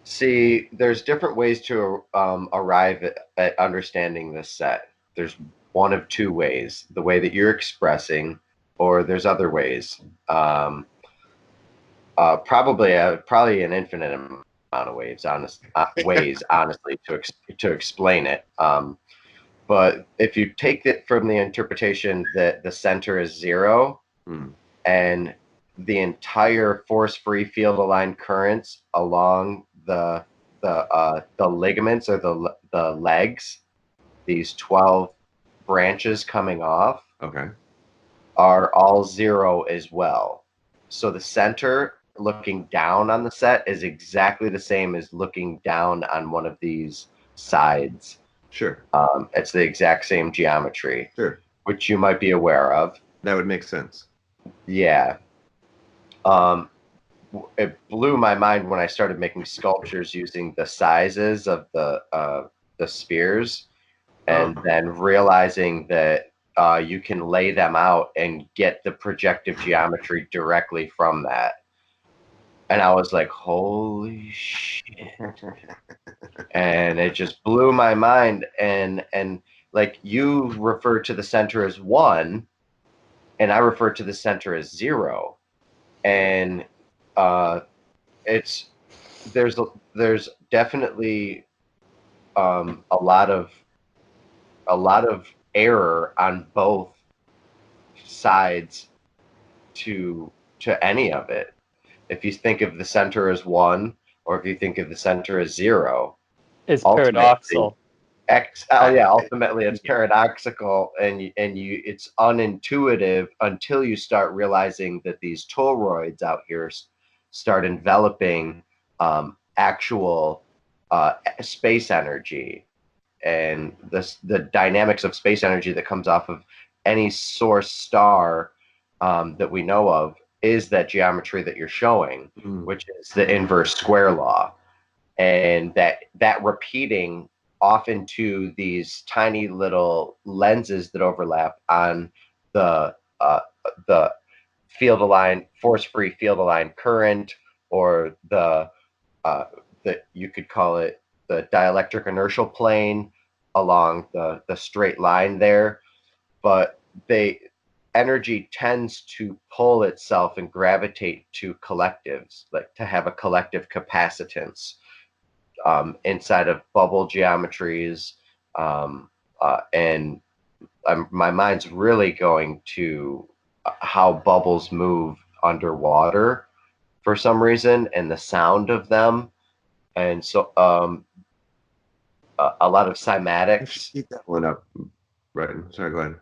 See, there's different ways to arrive at understanding this set. There's one of two ways: the way that you're expressing, or there's other ways. Probably an infinite amount of ways, honestly, to explain it. But if you take it from the interpretation that the center is zero, and the entire force-free field-aligned currents along the ligaments or the legs, these 12 branches coming off, are all zero as well. So the center looking down on the set is exactly the same as looking down on one of these sides. Sure. It's the exact same geometry. Sure. Which you might be aware of. That would make sense. Yeah. It blew my mind when I started making sculptures using the sizes of the spheres, and then realizing that you can lay them out and get the projective geometry directly from that. And I was like, holy shit. And it just blew my mind. And like, you refer to the center as 1, and I refer to the center as 0. And there's definitely a lot of error on both sides to any of it. If you think of the center as 1, or if you think of the center as 0, it's paradoxical. Ultimately it's paradoxical, and it's unintuitive until you start realizing that these toroids out here start enveloping actual space energy, and the dynamics of space energy that comes off of any source star that we know of is that geometry that you're showing, which is the inverse square law, and that repeating off into these tiny little lenses that overlap on the force-free field-aligned current, or the you could call it the dielectric inertial plane along the straight line there. But energy tends to pull itself and gravitate to collectives, like to have a collective capacitance inside of bubble geometries. And my mind's really going to how bubbles move underwater for some reason, and the sound of them. And so a lot of cymatics. Keep that one up. Right. Sorry, go ahead.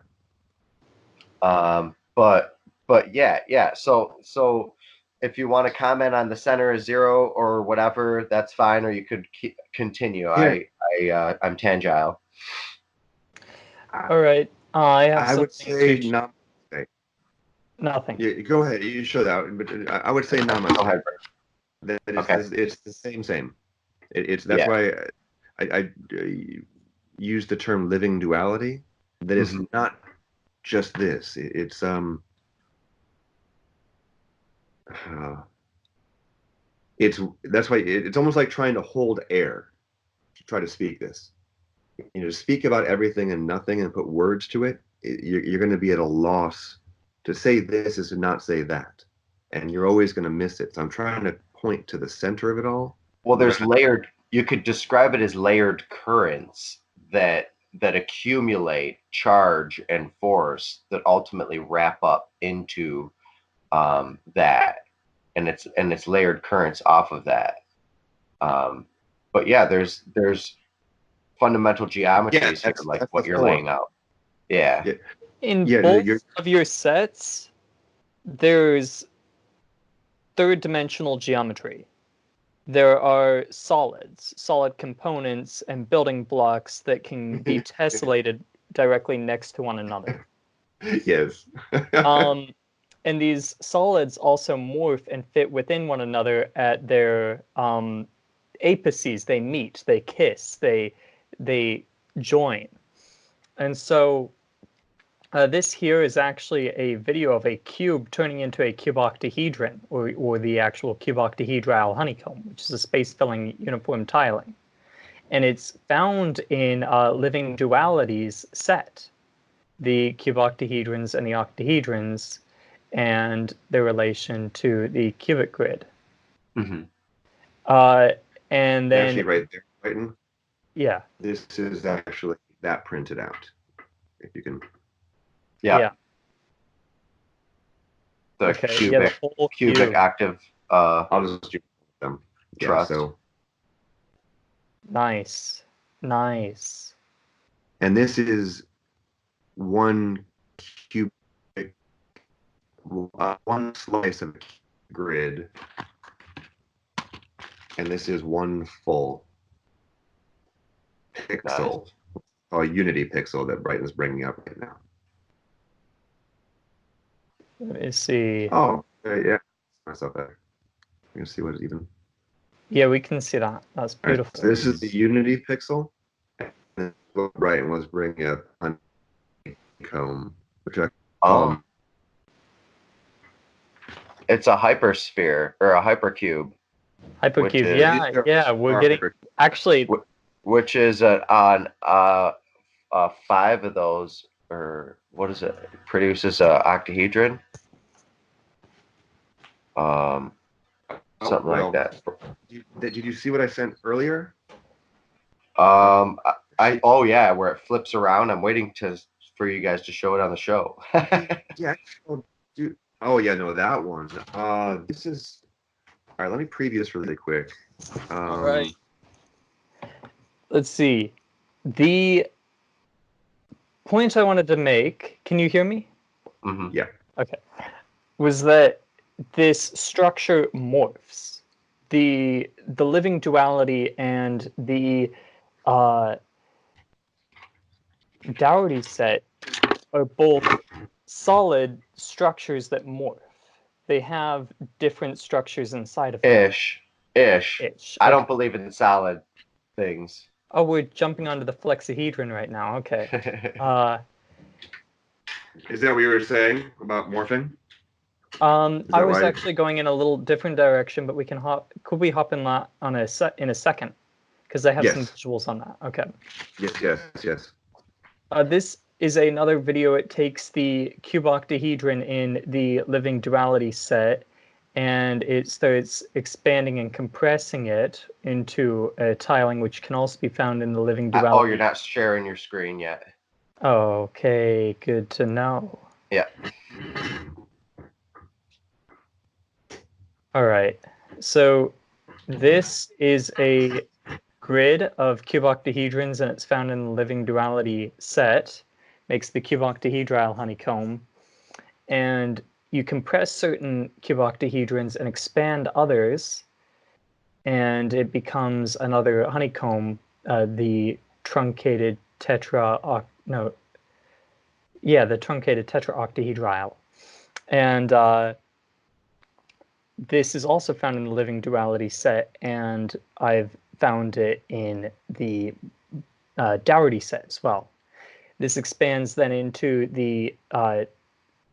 But yeah. So if you want to comment on the center is 0 or whatever, that's fine, or you could continue. Yeah. I'm tangile. All right. I would say namaste. Nothing. Yeah, go ahead. You show that, but I would say namaste. Go ahead. It's the same. That's why I use the term living duality. That is not just this. That's why it's almost like trying to hold air to try to speak this. speak about everything and nothing and put words to it, you're going to be at a loss to say this is to not say that. And you're always going to miss it. So I'm trying to point to the center of it all. Well, there's layered, you could describe it as layered currents that accumulate charge and force that ultimately wrap up into that, and it's layered currents off of that. But yeah, there's fundamental geometries here, like what you're laying out. Yeah. In both of your sets, there's third-dimensional geometry. There are solid components and building blocks that can be tessellated directly next to one another. Yes. And these solids also morph and fit within one another at their apices. They meet, they kiss, they join. And so this here is actually a video of a cube turning into a cuboctahedron, or the actual cuboctahedral honeycomb, which is a space-filling uniform tiling. And it's found in Living Duality's set, the cuboctahedrons and the octahedrons, and their relation to the cubic grid. Mm-hmm. And then actually, right there, Brighton. Yeah. This is actually that printed out. If you can. Yeah. The okay. cubic octave. I'll just do them. Trust. Yeah, so. Nice. And this is one cubic, one slice of grid, and this is one full pixel, a unity pixel that Brighton's bringing up right now. Let me see. Oh, yeah. Myself there. You can see what it even. Yeah, we can see that. That's beautiful. Right, so this is the unity pixel. And what Brighton was bringing up honeycomb, which I call. It's a hypersphere or a hypercube. Hypercube, yeah. We're getting actually, which is on 5 of those, or what is it? Produces a octahedron. Something like that. Did you see what I sent earlier? Where it flips around. I'm waiting for you guys to show it on the show. Yeah. Oh yeah, no, that one. This is. All right, let me preview this really quick. All right. Let's see. The point I wanted to make. Can you hear me? Mm-hmm. Yeah. Okay. Was that this structure morphs. The living duality and the Dougherty set are both solid structures that morph. They have different structures inside of them. Ish. I don't believe in solid things. Oh, we're jumping onto the flexahedron right now. Okay. Is that what you were saying about morphing? I was actually going in a little different direction, but we can hop. Could we hop in that in a second? Because I have some visuals on that. Okay. Yes. This is another video. It takes the cuboctahedron in the Living Duality set, and it starts expanding and compressing it into a tiling, which can also be found in the Living Duality. Oh, you're not sharing your screen yet. Okay, good to know. Yeah. All right, so this is a grid of cuboctahedrons, and it's found in the Living Duality set. Makes the cuboctahedral honeycomb, and you compress certain cuboctahedrons and expand others, and it becomes another honeycomb, the truncated tetraoctahedral, and this is also found in the Living Duality set, and I've found it in the Dougherty set as well. This expands then into the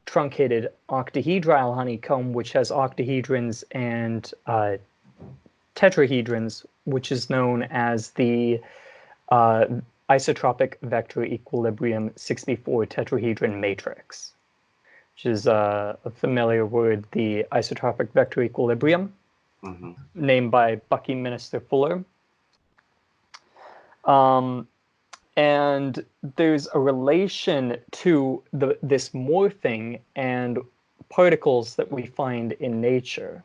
truncated octahedral honeycomb, which has octahedrons and tetrahedrons, which is known as the isotropic vector equilibrium 64 tetrahedron matrix, which is a familiar word, the isotropic vector equilibrium, named by Buckminster Fuller. And there's a relation to this morphing and particles that we find in nature,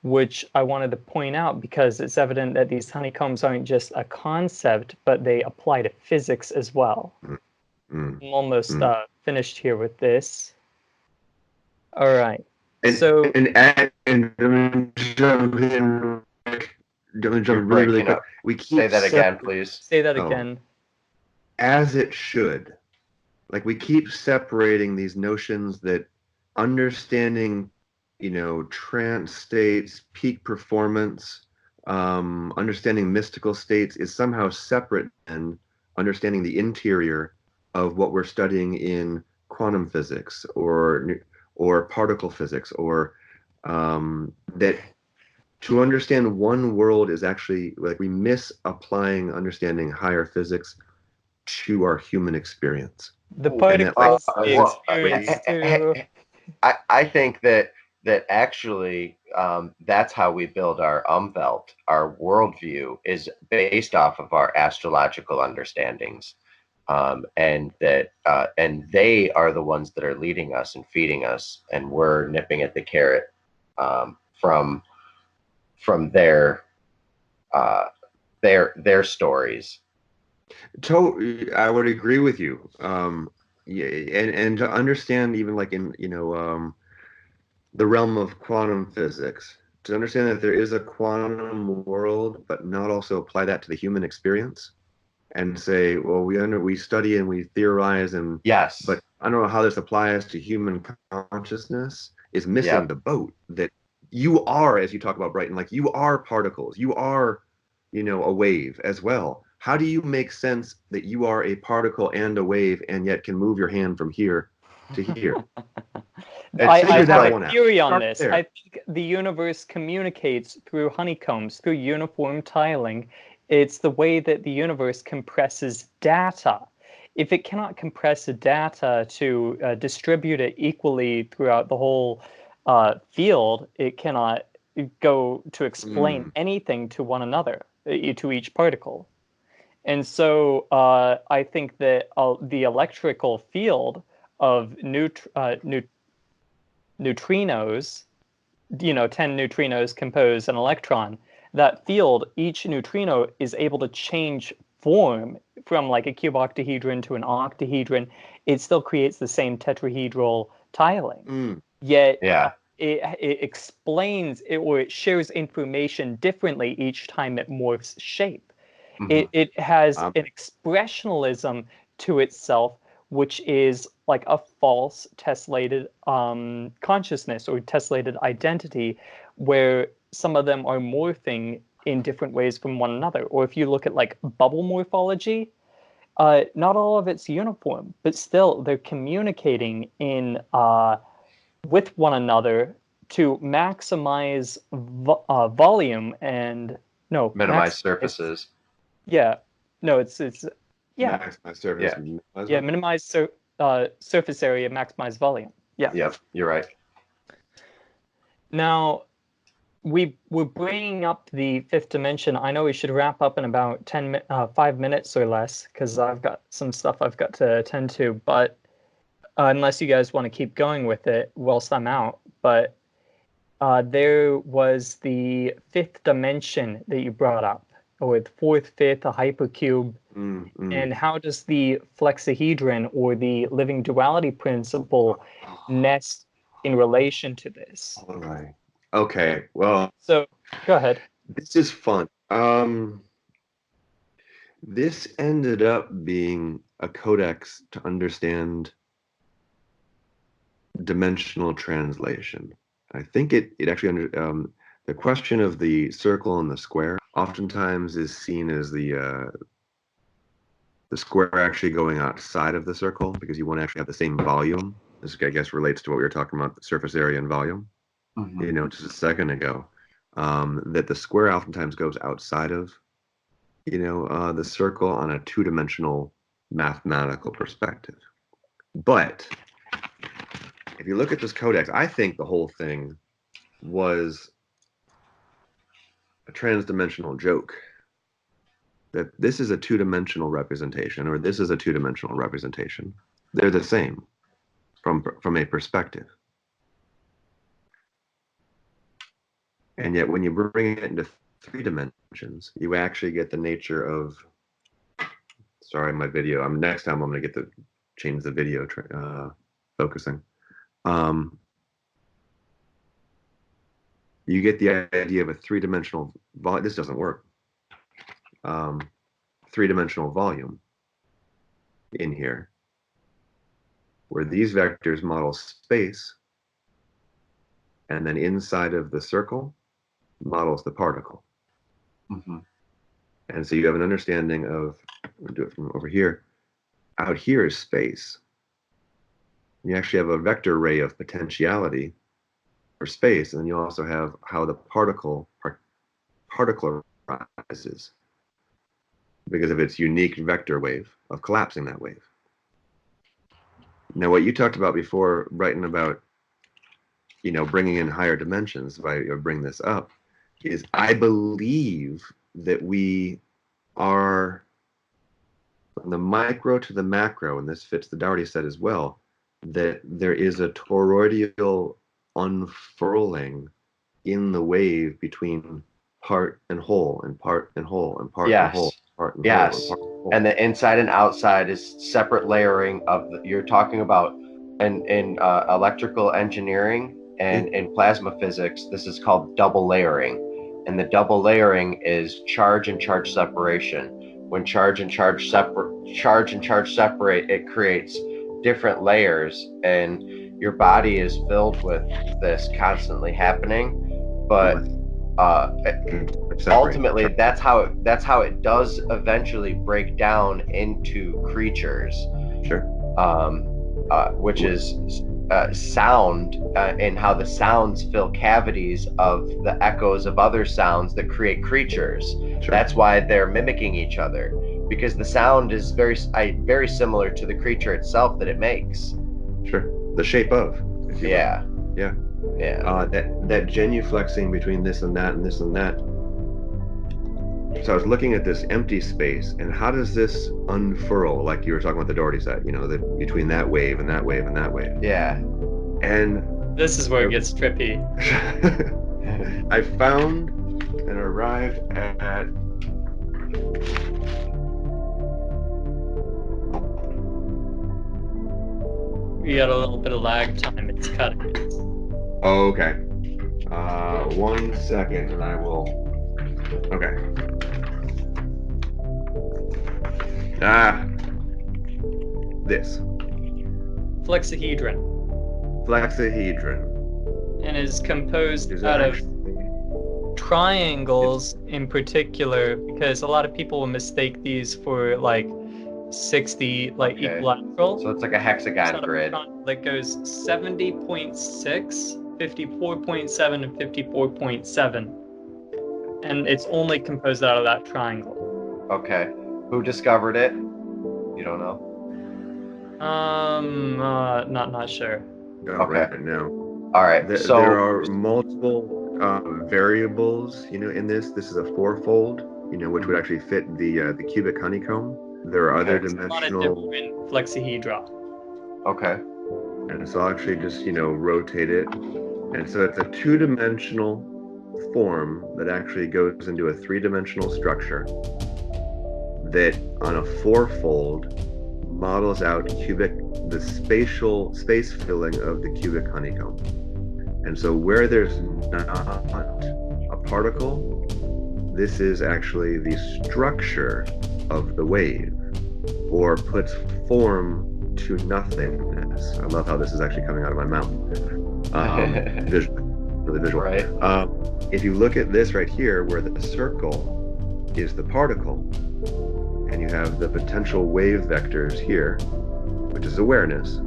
which I wanted to point out because it's evident that these honeycombs aren't just a concept, but they apply to physics as well. I'm almost finished here with this. All right. Don't jump really quick. We keep say that again, please. Say that again. As it should. Like, we keep separating these notions that understanding, trance states, peak performance, understanding mystical states is somehow separate than understanding the interior of what we're studying in quantum physics or particle physics, or that to understand one world is actually, like, we miss applying understanding higher physics to our human experience. The particles, the experience. I think that actually that's how we build our Umwelt. Our worldview is based off of our astrological understandings, and they are the ones that are leading us and feeding us, and we're nipping at the carrot from their stories. I would agree with you. And to understand, even like in the realm of quantum physics, to understand that there is a quantum world, but not also apply that to the human experience, and say, well, we study and we theorize, and yes, but I don't know how this applies to human consciousness, is missing the boat. That you are, as you talk about Brighton, like, you are particles, you are, a wave as well. How do you make sense that you are a particle and a wave, and yet can move your hand from here to here? I have a theory on this. I think the universe communicates through honeycombs, through uniform tiling. It's the way that the universe compresses data. If it cannot compress data to distribute it equally throughout the whole field, it cannot go to explain anything to one another, to each particle. And so I think that the electrical field of neutrinos, 10 neutrinos compose an electron. That field, each neutrino is able to change form from like a cube octahedron to an octahedron. It still creates the same tetrahedral tiling. Yet it explains it, or it shares information differently each time it morphs shape. It has an expressionalism to itself, which is like a false tessellated consciousness or tessellated identity, where some of them are morphing in different ways from one another. Or if you look at like bubble morphology, not all of it's uniform, but still they're communicating in with one another to maximize volume and minimize surfaces. Maximize surface. Minimize surface area, maximize volume. Yep, you're right. Now, we're bringing up the fifth dimension. I know we should wrap up in about 5 minutes or less, because I've got some stuff I've got to attend to, but unless you guys want to keep going with it whilst I'm out. But there was the fifth dimension that you brought up, with fourth, fifth, a hypercube. And how does the flexahedron or the living duality principle nest in relation to this? All right. Okay. Well, so go ahead. This is fun. This ended up being a codex to understand dimensional translation. I think it actually the question of the circle and the square oftentimes is seen as the square actually going outside of the circle, because you want to actually have the same volume. This, I guess, relates to what we were talking about, the surface area and volume, just a second ago, that the square oftentimes goes outside of the circle on a two-dimensional mathematical perspective. But if you look at this codex, I think the whole thing was a transdimensional joke. That this is a two-dimensional representation, or this is a two-dimensional representation. They're the same from a perspective. And yet when you bring it into 3 dimensions, you actually get the nature of, sorry, my video. Next time I'm going to change the video focusing. You get the idea of a 3-dimensional volume. This doesn't work. 3-dimensional volume in here, where these vectors model space, and then inside of the circle models the particle. Mm-hmm. And so you have an understanding of, we'll do it from over here. Out here is space. You actually have a vector array of potentiality for space, and then you also have how the particle particularizes because of its unique vector wave of collapsing that wave. Now, what you talked about before, Brighton, about bringing in higher dimensions, if I bring this up, is I believe that we are from the micro to the macro, and this fits the Dougherty set as well, that there is a toroidal unfurling in the wave between part and whole and part and whole and part and whole. Yes. And the inside and outside is separate layering of you're talking about in electrical engineering and in plasma physics, this is called double layering. And the double layering is charge and charge separation. When charge and charge separate, it creates different layers, and your body is filled with this constantly happening. But ultimately, that's how it does eventually break down into creatures. Sure. Which is sound, and how the sounds fill cavities of the echoes of other sounds that create creatures. Sure. That's why they're mimicking each other, because the sound is very similar to the creature itself that it makes. Sure. The shape of. Yeah. Yeah. Yeah. That genuflexing between this and that and this and that. So I was looking at this empty space, and how does this unfurl, like you were talking about the Dougherty set, between that wave and that wave and that wave. Yeah. And this is where it gets trippy. I found and arrived at You got a little bit of lag time, it's cutting. Oh, okay. 1 second and I will. Okay. This. Flexahedron. And is composed out of triangles in particular, because a lot of people will mistake these for like 60 equilateral. So it's like a hexagon grid that goes 70.6, 54.7, and 54.7. And it's only composed out of that triangle. Okay. Who discovered it? You don't know? Not sure. Okay. Right now. All right. So there are multiple variables, in this. This is a fourfold, which would actually fit the cubic honeycomb. There are other dimensional. A lot of different flexahedra. Okay. And so I'll actually just, rotate it. And so it's a 2-dimensional form that actually goes into a 3-dimensional structure that on a fourfold models out the space filling of the cubic honeycomb. And so where there's not a particle, this is actually the structure of the wave, or puts form to nothingness. I love how this is actually coming out of my mouth. Really visual. Right. If you look at this right here, where the circle is the particle, and you have the potential wave vectors here, which is awareness,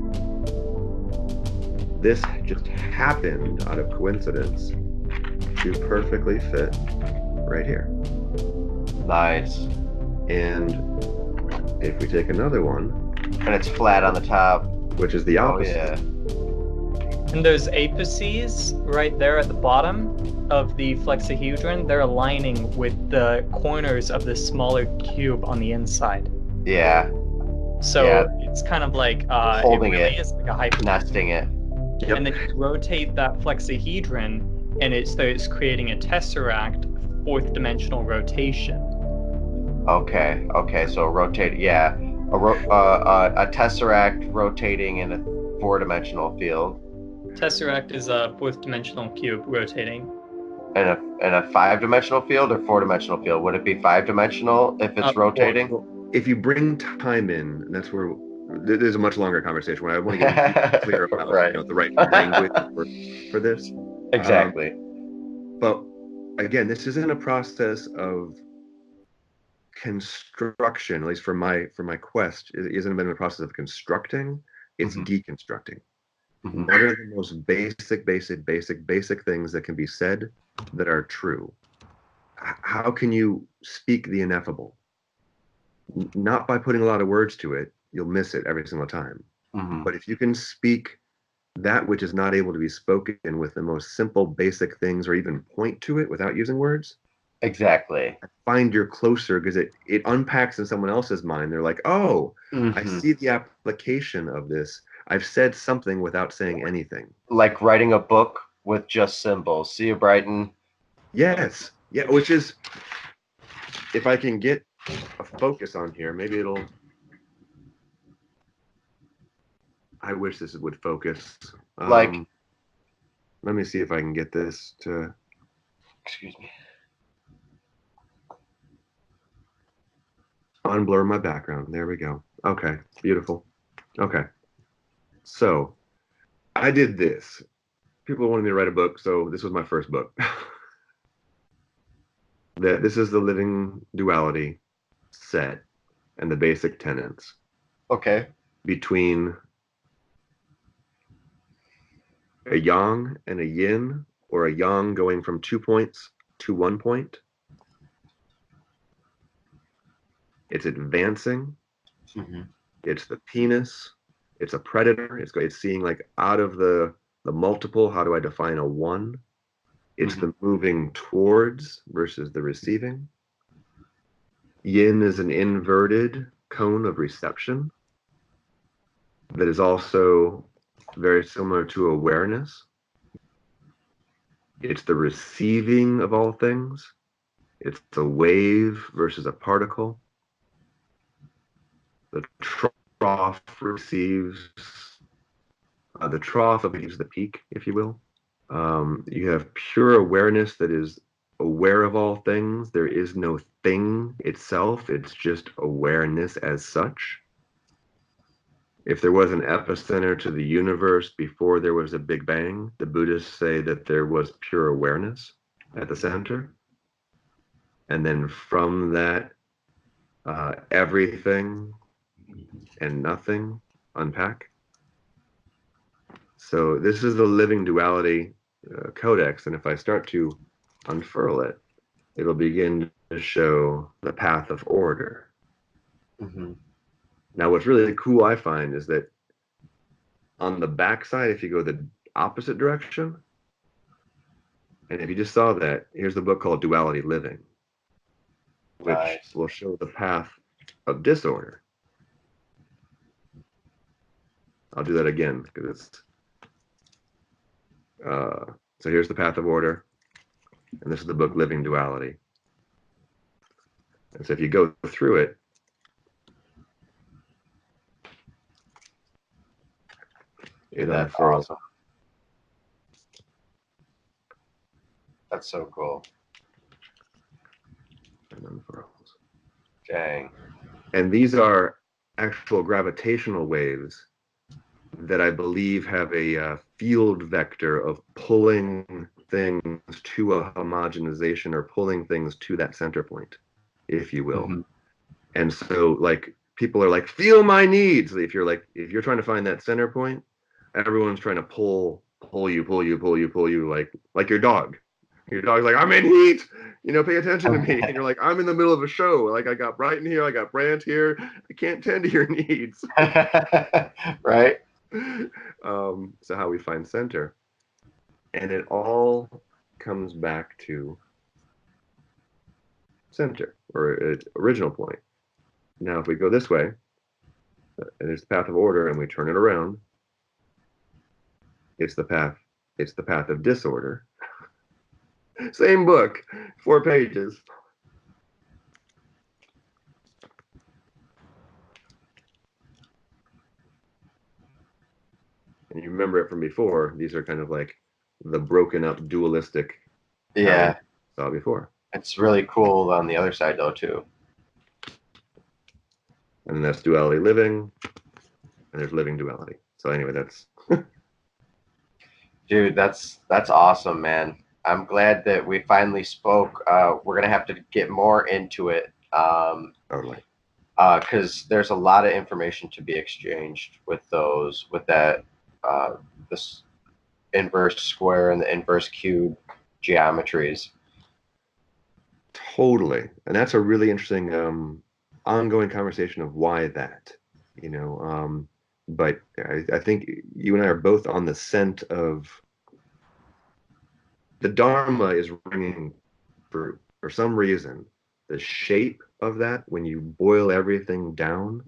this just happened out of coincidence to perfectly fit right here. Nice. And if we take another one, and it's flat on the top, which is the opposite. Oh, yeah. And those apices right there at the bottom of the flexahedron, they're aligning with the corners of the smaller cube on the inside. Yeah. So it's kind of like holding it really it, is like a hyper nesting it. Yep. And then you rotate that flexahedron, and it starts creating a tesseract, fourth dimensional rotation. Okay. So rotate. Yeah. A tesseract rotating in a 4-dimensional field. Tesseract is a fourth dimensional cube rotating. And a 5-dimensional field or 4-dimensional field? Would it be 5-dimensional if it's rotating? Well, if you bring time in, that's where there's a much longer conversation. Where I want to get clear about the right language for this. Exactly. But again, this isn't a process of construction. At least for my quest, it isn't been a process of constructing. It's deconstructing. Mm-hmm. What are the most basic things that can be said that are true? How can you speak the ineffable? Not by putting a lot of words to it. You'll miss it every single time. Mm-hmm. But if you can speak that which is not able to be spoken with the most simple, basic things, or even point to it without using words. Exactly. I find you're closer because it unpacks in someone else's mind. They're like, oh, I see the application of this. I've said something without saying anything. Like writing a book with just symbols. See you, Brighton. Yes. Yeah, which is, if I can get a focus on here, maybe it'll... I wish this would focus. Let me see if I can get this to... Excuse me. Unblur my background. There we go. Okay, beautiful. Okay. So, I did this. People wanted me to write a book, so this was my first book. This is the living duality set and the basic tenets. Okay. Between a yang and a yin, or a yang going from 2 points to 1 point. It's advancing. Mm-hmm. It's the penis. It's a predator. It's seeing like out of the multiple. How do I define a one? It's the moving towards versus the receiving. Yin is an inverted cone of reception that is also very similar to awareness. It's the receiving of all things. It's a wave versus a particle. The trough receives, the trough receives the peak, if you will. You have pure awareness that is aware of all things. There is no thing itself. It's just awareness as such. If there was an epicenter to the universe before there was a Big Bang, the Buddhists say that there was pure awareness at the center. And then from that, everything and nothing unpack. So this is the living duality codex. And if I start to unfurl it, it'll begin to show the path of order. Mm-hmm. Now, what's really cool, I find, is that on the backside, if you go the opposite direction, and if you just saw that, here's the book called Duality Living, which will show the path of disorder. I'll do that again because it's so here's the path of order, and this is the book Living Duality. And so if you go through it, that's awesome. That's so cool. And unfurls. Dang. And these are actual gravitational waves that I believe have a field vector of pulling things to a homogenization or pulling things to that center point, if you will. Mm-hmm. And so, like, people are like, feel my needs. If you're trying to find that center point, everyone's trying to pull you, like your dog. Your dog's like, I'm in heat. Pay attention to me. And you're like, I'm in the middle of a show. Like, I got Brighton here. I got Brandt here. I can't tend to your needs. Right. So how we find center. And it all comes back to center, or its original point. Now, if we go this way, and there's the path of order, and we turn it around, it's the path of disorder. Same book, 4 pages. And you remember it from before. These are kind of like the broken up dualistic. Yeah. Saw before. It's really cool on the other side though too. And that's duality living, and there's living duality. So anyway, that's dude, that's awesome, man. I'm glad that we finally spoke. We're gonna have to get more into it. Totally. Because there's a lot of information to be exchanged with that this inverse square and the inverse cube geometries. Totally. And that's a really interesting ongoing conversation of why that, but I think you and I are both on the scent of the Dharma is ringing for some reason. The shape of that, when you boil everything down,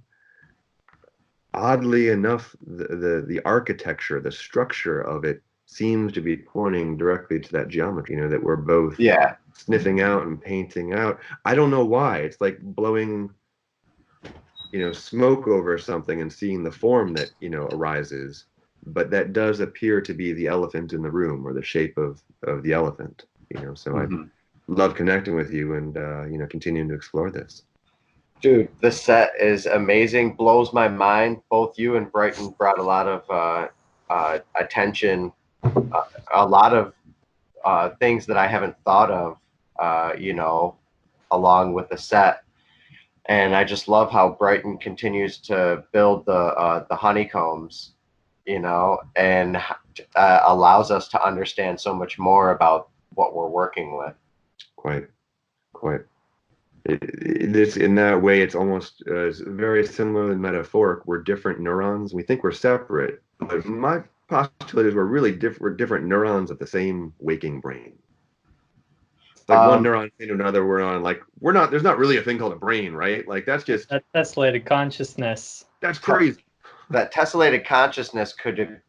oddly enough, the architecture, the structure of it seems to be pointing directly to that geometry, that we're both sniffing out and painting out. I don't know why. It's like blowing, smoke over something and seeing the form that, arises. But that does appear to be the elephant in the room, or the shape of the elephant, so Mm-hmm. I love connecting with you and, continuing to explore this. Dude, the set is amazing. Blows my mind. Both you and Brighton brought a lot of attention, a lot of things that I haven't thought of, along with the set. And I just love how Brighton continues to build the honeycombs, and allows us to understand so much more about what we're working with. Quite. This, in that way, it's almost very similar and metaphoric. We're different neurons. We think we're separate, but my postulate is we're really different neurons of the same waking brain. Like one neuron into another, we're not. There's not really a thing called a brain, right? Like that's just that tessellated consciousness. That's crazy. That tessellated consciousness could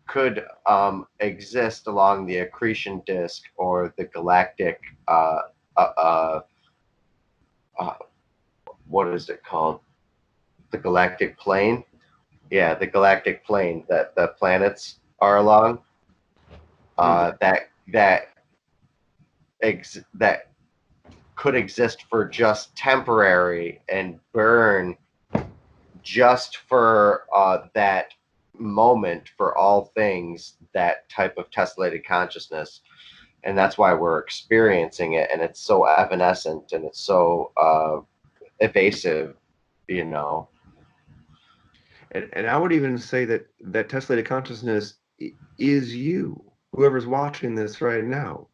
exist along the accretion disk or the galactic. What is it called? The galactic plane. Yeah, the galactic plane that the planets are along. That could exist for just temporary and burn just for that moment for all things, that type of tessellated consciousness. And that's why we're experiencing it, and it's so evanescent and it's so evasive, And I would even say that tessellated consciousness is you, whoever's watching this right now.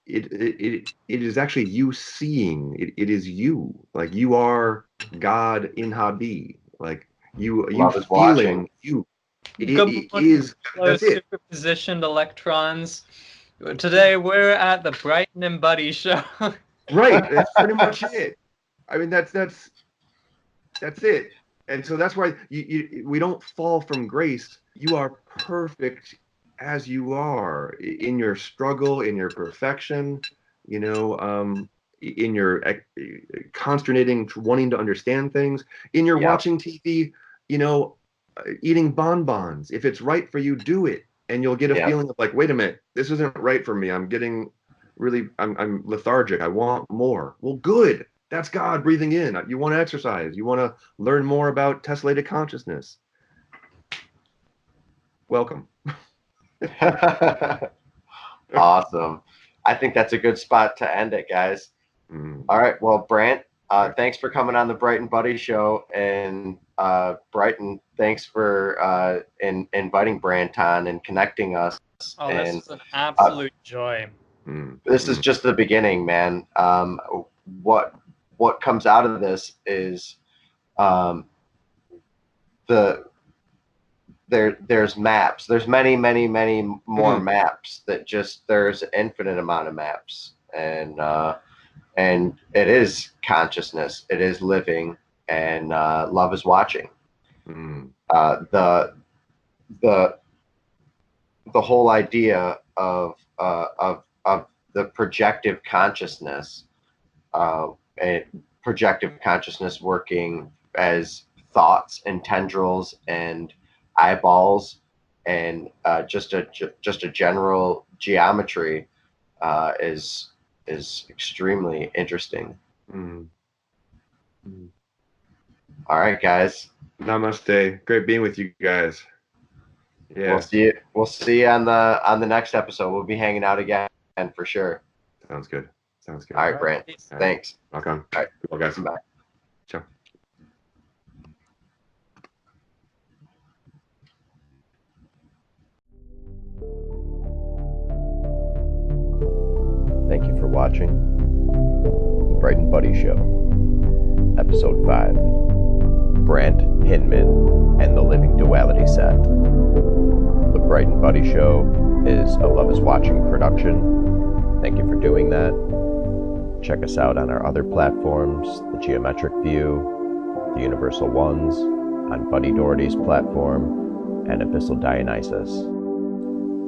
It is actually you seeing. It is you. Like you are God in Habi. Like you feeling watching. You. It is. That's it. Superpositioned electrons. Today we're at the Brighton and Buddy show. Right. That's pretty much it. I mean, that's it. And so that's why we don't fall from grace. You are perfect as you are, in your struggle, in your perfection, in your consternating, wanting to understand things, in your watching TV, eating bonbons. If it's right for you, do it. And you'll get a feeling of like, wait a minute, this isn't right for me. I'm lethargic. I want more. Well, good. That's God breathing in. You want to exercise. You want to learn more about tessellated consciousness. Welcome. Awesome. I think that's a good spot to end it, guys. All right. Well, Brandt, thanks for coming on the Brighton Buddy Show. And Brighton, thanks for inviting Brandt on and connecting us. Oh, this was an absolute joy. This is just the beginning, man. What comes out of this is there's maps. There's many more maps that there's an infinite amount of maps, and it is consciousness. It is living, and love is watching. The whole idea of the projective consciousness, and projective consciousness working as thoughts and tendrils and eyeballs and just a general geometry is extremely interesting. All right, guys. Namaste. Great being with you guys. Yeah. We'll see you on the next episode. We'll be hanging out again for sure. Sounds good. All right, Brant. Thanks. Welcome. All right. Cool, guys. Bye. Ciao. Thank you for watching The Brighton Buddy Show, Episode 5, Brant Hindman and the Living Duality Set. The Brighton Buddy Show is a Love is Watching production. Thank you for doing that. Check us out on our other platforms, the Geometric View, the Universal Ones, on Buddy Dougherty's platform, and Abyssal Dionysus.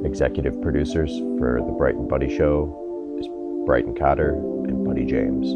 Executive producers for The Brighton Buddy Show is Brighton Cotter and Buddy James.